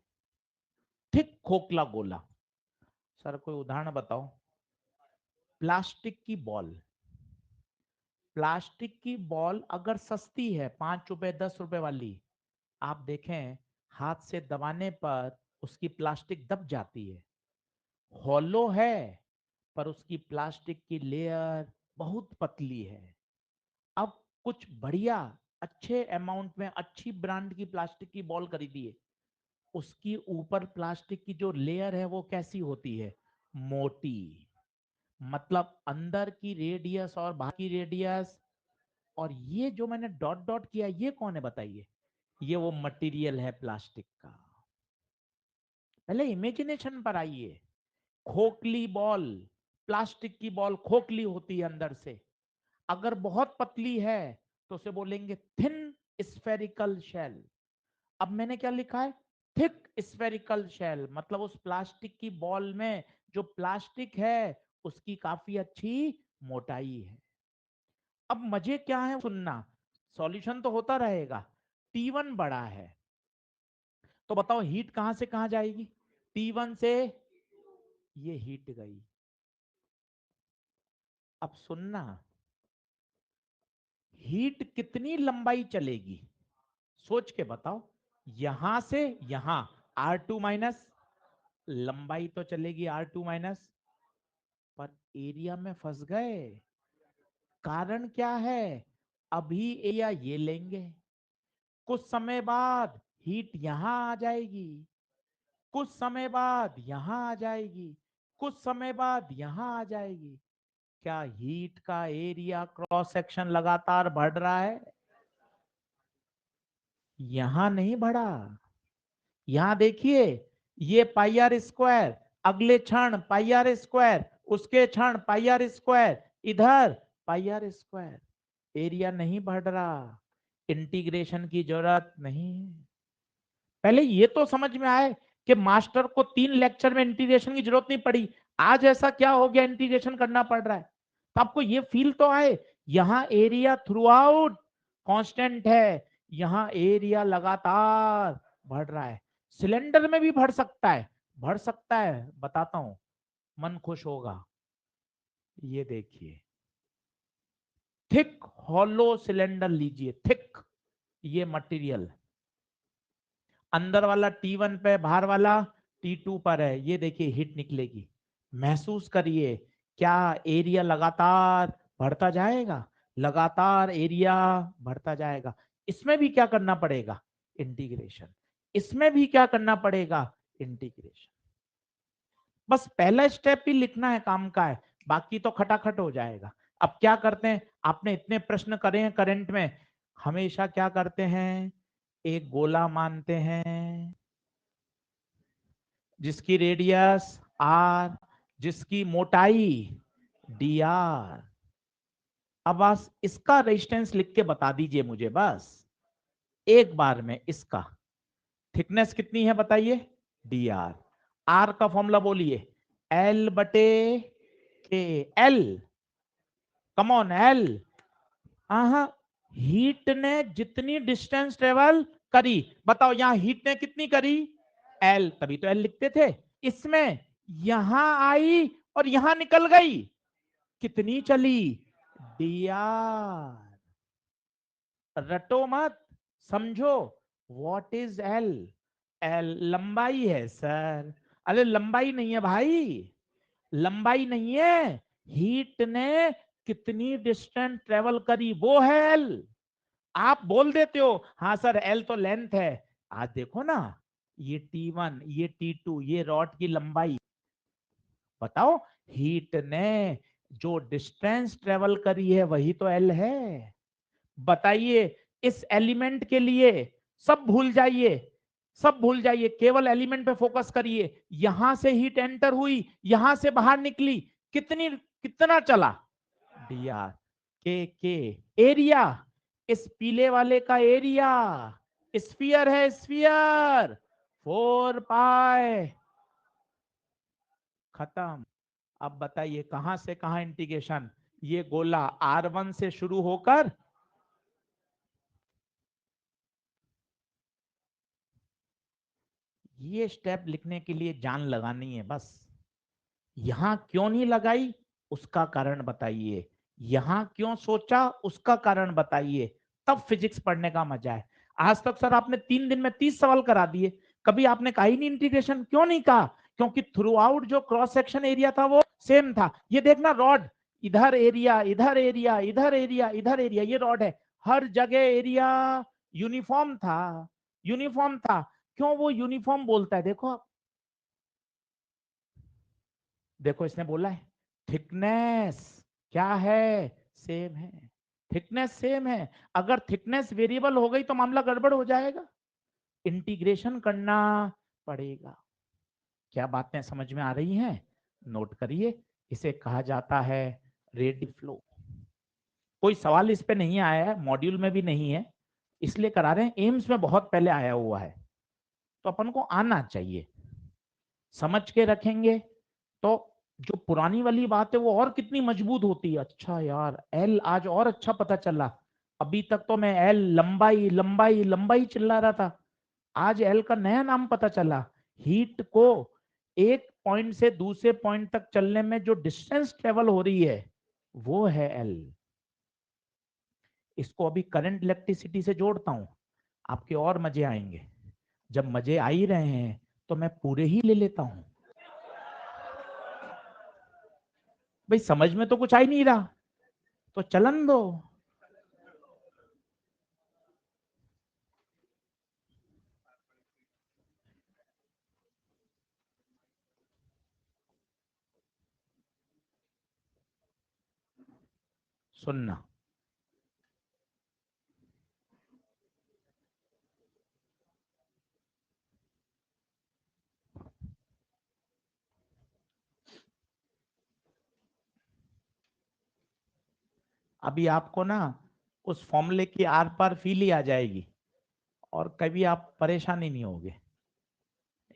ठीक खोखला गोला। सर कोई उदाहरण बताओ। प्लास्टिक की बॉल, प्लास्टिक की बॉल अगर सस्ती है 5 रुपए 10 रुपए वाली, आप देखें हाथ से दबाने पर उसकी प्लास्टिक दब जाती है, हॉलो है पर उसकी प्लास्टिक की लेयर बहुत पतली है। अब कुछ बढ़िया अच्छे अमाउंट में अच्छी ब्रांड की प्लास्टिक की बॉल खरीदिए, उसकी ऊपर प्लास्टिक की जो लेयर है वो कैसी होती है, मोटी। मतलब अंदर की रेडियस और बाहर की रेडियस, और ये जो मैंने डॉट डॉट किया ये कौन है बताइए, ये वो मटेरियल है प्लास्टिक का। पहले इमेजिनेशन पर आइए। खोखली बॉल, प्लास्टिक की बॉल खोखली होती है अंदर से, अगर बहुत पतली है तो उसे बोलेंगे थिन स्फेरिकल शेल। अब मैंने क्या लिखा है, थिक स्फेरिकल शेल, मतलब उस प्लास्टिक की बॉल में जो प्लास्टिक है उसकी काफी अच्छी मोटाई है। अब मजे क्या है सुनना, सॉल्यूशन तो होता रहेगा। T1 बड़ा है तो बताओ हीट कहां से कहां जाएगी, T1 से ये हीट गई। अब सुनना, हीट कितनी लंबाई चलेगी, सोच के बताओ। यहां से यहां R2 माइनस, लंबाई तो चलेगी R2 माइनस, पर एरिया में फंस गए। कारण क्या है, अभी एरिया ये लेंगे, कुछ समय बाद हीट यहां आ जाएगी, कुछ समय बाद यहां आ जाएगी, कुछ समय बाद यहां आ जाएगी। क्या हीट का एरिया क्रॉस सेक्शन लगातार बढ़ रहा है, यहां नहीं बढ़ा। यहां देखिए ये पाई आर स्क्वायर, अगले क्षण पाई आर स्क्वायर, उसके क्षण पाई आर स्क्वायर, इधर पाई आर स्क्वायर। एरिया नहीं बढ़ रहा, इंटीग्रेशन की जरूरत नहीं है। पहले ये तो समझ में आए कि मास्टर को 3 लेक्चर में इंटीग्रेशन की जरूरत नहीं पड़ी, आज ऐसा क्या हो गया इंटीग्रेशन करना पड़ रहा है। तो आपको ये फील तो आए, यहां एरिया थ्रू आउट कॉन्स्टेंट है, यहां एरिया लगातार बढ़ रहा है। सिलेंडर में भी बढ़ सकता है, बढ़ सकता है, बताता हूं, मन खुश होगा। ये देखिए थिक हॉलो सिलेंडर लीजिए, थिक, ये मटेरियल अंदर वाला T1 पे, बाहर वाला T2 पर है, ये देखिए हीट निकलेगी। महसूस करिए, क्या एरिया लगातार बढ़ता जाएगा, लगातार एरिया बढ़ता जाएगा। इसमें भी क्या करना पड़ेगा, इंटीग्रेशन, इसमें भी क्या करना पड़ेगा, इंटीग्रेशन। बस पहला स्टेप ही लिखना है, काम का है, बाकी तो खटाखट हो जाएगा। अब क्या करते हैं, आपने इतने प्रश्न करे हैं करंट में, हमेशा क्या करते हैं, एक गोला मानते हैं जिसकी रेडियस R, जिसकी मोटाई dr। अब बस इसका रेजिस्टेंस लिख के बता दीजिए मुझे, बस एक बार में। इसका थिकनेस कितनी है बताइए, dr। R का फॉर्मूला बोलिए, L बटे के, L, कम ऑन L। हाँ, हीट ने जितनी डिस्टेंस ट्रेवल करी, बताओ यहां हीट ने कितनी करी, L, तभी तो L लिखते थे। इसमें यहां आई और यहां निकल गई, कितनी चली, dr। रटो मत, समझो। What is L? एल लंबाई है सर। अरे लंबाई नहीं है भाई, लंबाई नहीं है, हीट ने कितनी डिस्टेंस ट्रेवल करी वो है एल। आप बोल देते हो हाँ सर एल तो लेंथ है। आज देखो ना, ये T1 ये T2 ये रॉड की लंबाई। बताओ, हीट ने जो डिस्टेंस ट्रेवल करी है वही तो एल है। बताइए, इस एलिमेंट के लिए सब भूल जाइए, सब भूल जाइए, केवल एलिमेंट पे फोकस करिए। यहां से हीट एंटर हुई, यहां से बाहर निकली, कितना चला, dr। के एरिया, इस पीले वाले का एरिया, स्फीयर है स्फीयर, 4 पाई। खत्म। अब बताइए कहां से कहां इंटीग्रेशन, ये गोला R1 से शुरू होकर, ये स्टेप लिखने के लिए जान लगानी है बस। यहां क्यों नहीं लगाई उसका कारण बताइए, यहां क्यों सोचा उसका कारण बताइए, तब फिजिक्स पढ़ने का मजा है। आज तक सर आपने 3 दिन में 30 सवाल करा दिए, कभी आपने कहा ही नहीं इंटीग्रेशन, क्यों नहीं कहा? क्योंकि थ्रू आउट जो क्रॉस सेक्शन एरिया था वो सेम था। ये देखना रॉड, इधर एरिया इधर एरिया इधर एरिया इधर एरिया, ये रॉड है, हर जगह एरिया यूनिफॉर्म था, यूनिफॉर्म था। क्यों वो यूनिफॉर्म बोलता है? देखो आप, देखो इसने बोला है थिकनेस क्या है, सेम है, थिकनेस सेम है। अगर थिकनेस वेरिएबल हो गई तो मामला गड़बड़ हो जाएगा, इंटीग्रेशन करना पड़ेगा। क्या बातें समझ में आ रही हैं? नोट करिए, इसे कहा जाता है रेडी फ्लो। कोई सवाल इस पे नहीं आया है, मॉड्यूल में भी नहीं है, इसलिए करा रहे हैं। एम्स में बहुत पहले आया हुआ है, तो अपन को आना चाहिए, समझ के रखेंगे तो जो पुरानी वाली बात है वो और कितनी मजबूत होती है। अच्छा यार, एल आज और अच्छा पता चला। अभी तक तो मैं एल लंबाई लंबाई लंबाई चिल्ला रहा था, आज एल का नया नाम पता चला। हीट को एक पॉइंट से दूसरे पॉइंट तक चलने में जो डिस्टेंस ट्रेवल हो रही है वो है एल। इसको अभी करंट इलेक्ट्रिसिटी से जोड़ता हूं, आपके और मजे आएंगे। जब मजे आ ही रहे हैं तो मैं पूरे ही ले लेता हूं। भाई समझ में तो कुछ आ ही नहीं रहा, तो चलन दो। सुनना, अभी आपको ना उस फॉर्मूले की आर पार फील ही आ जाएगी और कभी आप परेशानी नहीं होगे।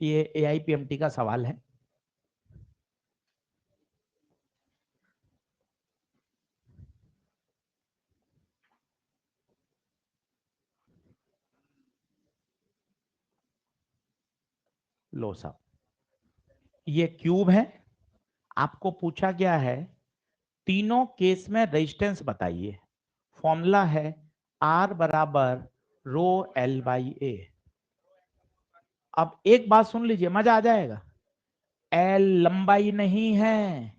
ये AIPMT का सवाल है। लो साहब, ये क्यूब है, आपको पूछा गया है तीनों केस में रेजिस्टेंस बताइए। फॉर्मूला है R बराबर रो L बाई ए। अब एक बात सुन लीजिए, मजा आ जाएगा। L लंबाई नहीं है,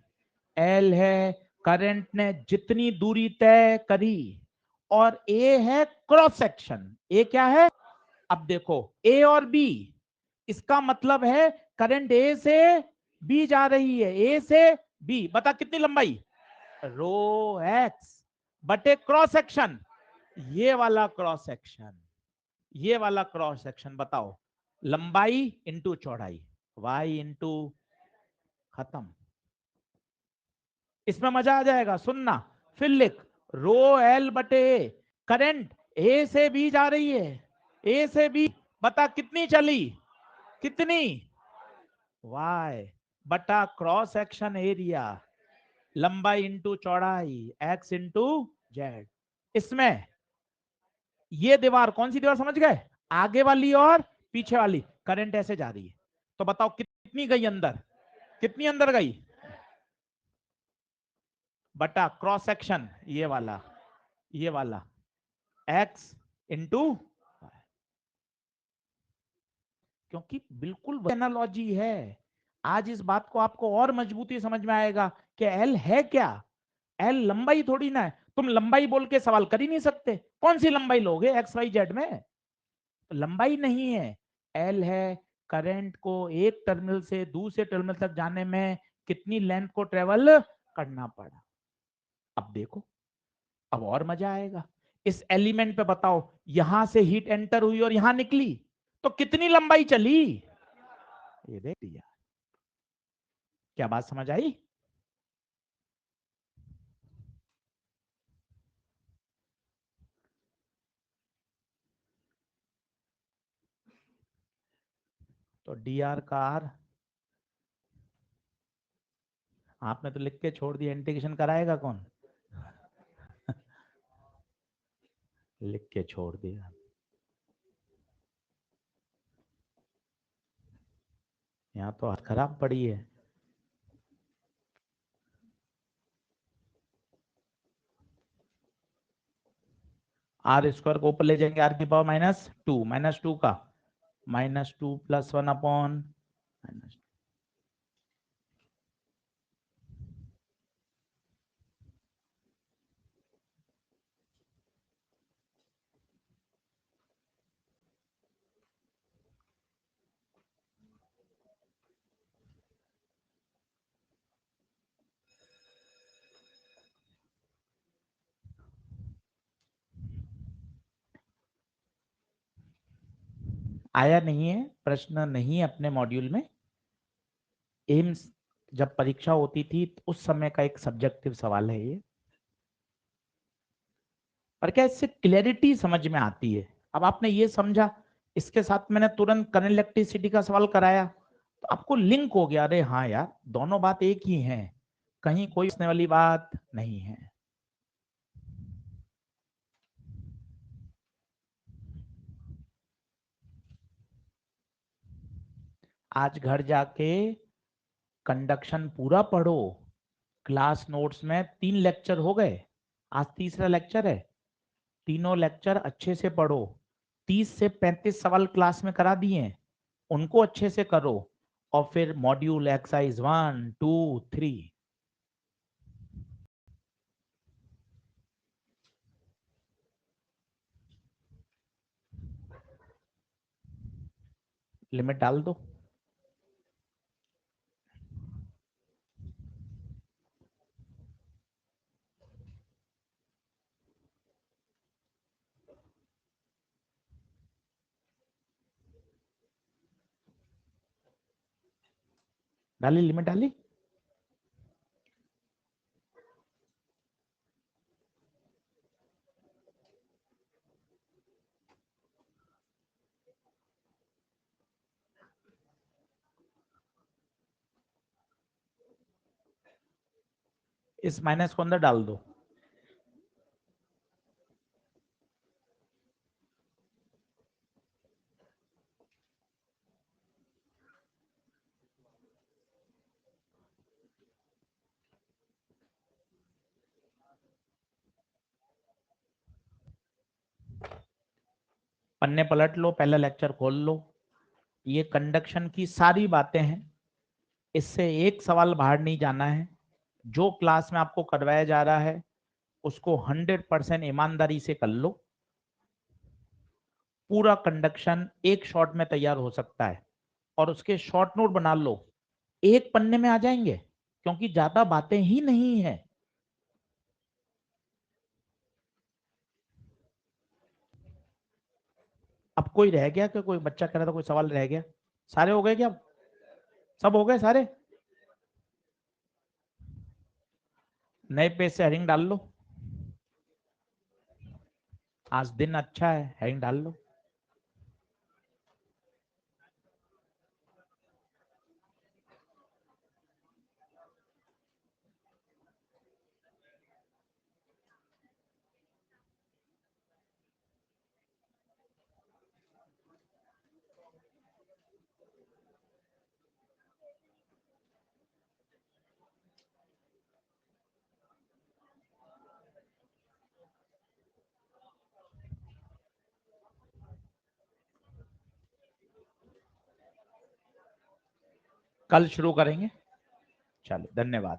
L है करंट ने जितनी दूरी तय करी, और A है क्रॉस सेक्शन। A क्या है? अब देखो A और B, इसका मतलब है करंट A से B जा रही है, A से B। बता कितनी लंबाई, रो एक्स बटे क्रॉस सेक्शन, ये वाला क्रॉस सेक्शन, ये वाला क्रॉस सेक्शन। बताओ लंबाई इंटू चौड़ाई, y इंटू, खत्म। इसमें मजा आ जाएगा, सुनना। फिर लिख रो एल बटे ए, करंट ए से बी जा रही है, ए से बी, बता कितनी चली, कितनी, y बटा क्रॉस सेक्शन एरिया, लंबाई इंटू चौड़ाई, x इंटू जेड। इसमें ये दीवार कौन सी दीवार समझ गए, आगे वाली और पीछे वाली, करंट ऐसे जा रही है। तो बताओ कितनी गई अंदर, कितनी अंदर गई, बटा क्रॉस सेक्शन ये वाला x इंटू, क्योंकि बिल्कुल एनालॉजी है। आज इस बात को आपको और मजबूती समझ में आएगा कि एल है क्या। एल लंबाई थोड़ी ना है, तुम लंबाई बोल के सवाल कर ही नहीं सकते। कौन सी लंबाई लोगे एक्स वाई जेड में, तो लंबाई नहीं है, एल है करंट को एक टर्मिनल से दूसरे टर्मिनल तक जाने में कितनी लेंथ को ट्रेवल करना पड़ा। अब देखो, अब और मजा आएगा। इस एलिमेंट पे बताओ, यहां से हीट एंटर हुई और यहां निकली तो कितनी लंबाई चली, ये देख लिया। क्या बात समझ आई? तो डी आर का आर आपने तो लिख के छोड़ दिया, इंटीग्रेशन कराएगा कौन? लिख के छोड़ दिया। यहाँ तो हाथ खराब पड़ी है। आर स्क्वायर को ऊपर ले जाएंगे, आर की पावर -2 का -2 + 1 अपॉन माइनस। आया नहीं है प्रश्न, नहीं अपने मॉड्यूल में। एम्स जब परीक्षा होती थी तो उस समय का एक सब्जेक्टिव सवाल है ये, पर क्या इससे क्लैरिटी समझ में आती है। अब आपने ये समझा, इसके साथ मैंने तुरंत करंट इलेक्ट्रिसिटी का सवाल कराया तो आपको लिंक हो गया, अरे हाँ यार दोनों बात एक ही है, कहीं कोई इसने वाली बात नहीं है। आज घर जाके कंडक्शन पूरा पढ़ो। क्लास नोट्स में 3 लेक्चर हो गए, आज तीसरा लेक्चर है। तीनों लेक्चर अच्छे से पढ़ो। 30 से 35 सवाल क्लास में करा दिए हैं, उनको अच्छे से करो। और फिर मॉड्यूल एक्सरसाइज 1 2 3 लिमिट डाल दो। डाली, लिमिट डाली। इस माइनस को अंदर डाल दो। पन्ने पलट लो, पहला लेक्चर खोल लो। ये कंडक्शन की सारी बातें हैं, इससे एक सवाल बाहर नहीं जाना है। जो क्लास में आपको करवाया जा रहा है उसको 100% ईमानदारी से कर लो। पूरा कंडक्शन एक शॉट में तैयार हो सकता है, और उसके शॉर्ट नोट बना लो, एक पन्ने में आ जाएंगे, क्योंकि ज्यादा बातें ही नहीं है। अब कोई रह गया क्या? कोई बच्चा कह रहा था कोई सवाल रह गया? सारे हो गए क्या? सब हो गए सारे? नए पेज से हेडिंग डाल लो। आज दिन अच्छा है, हेडिंग डाल लो। कल शुरू करेंगे। चलो धन्यवाद।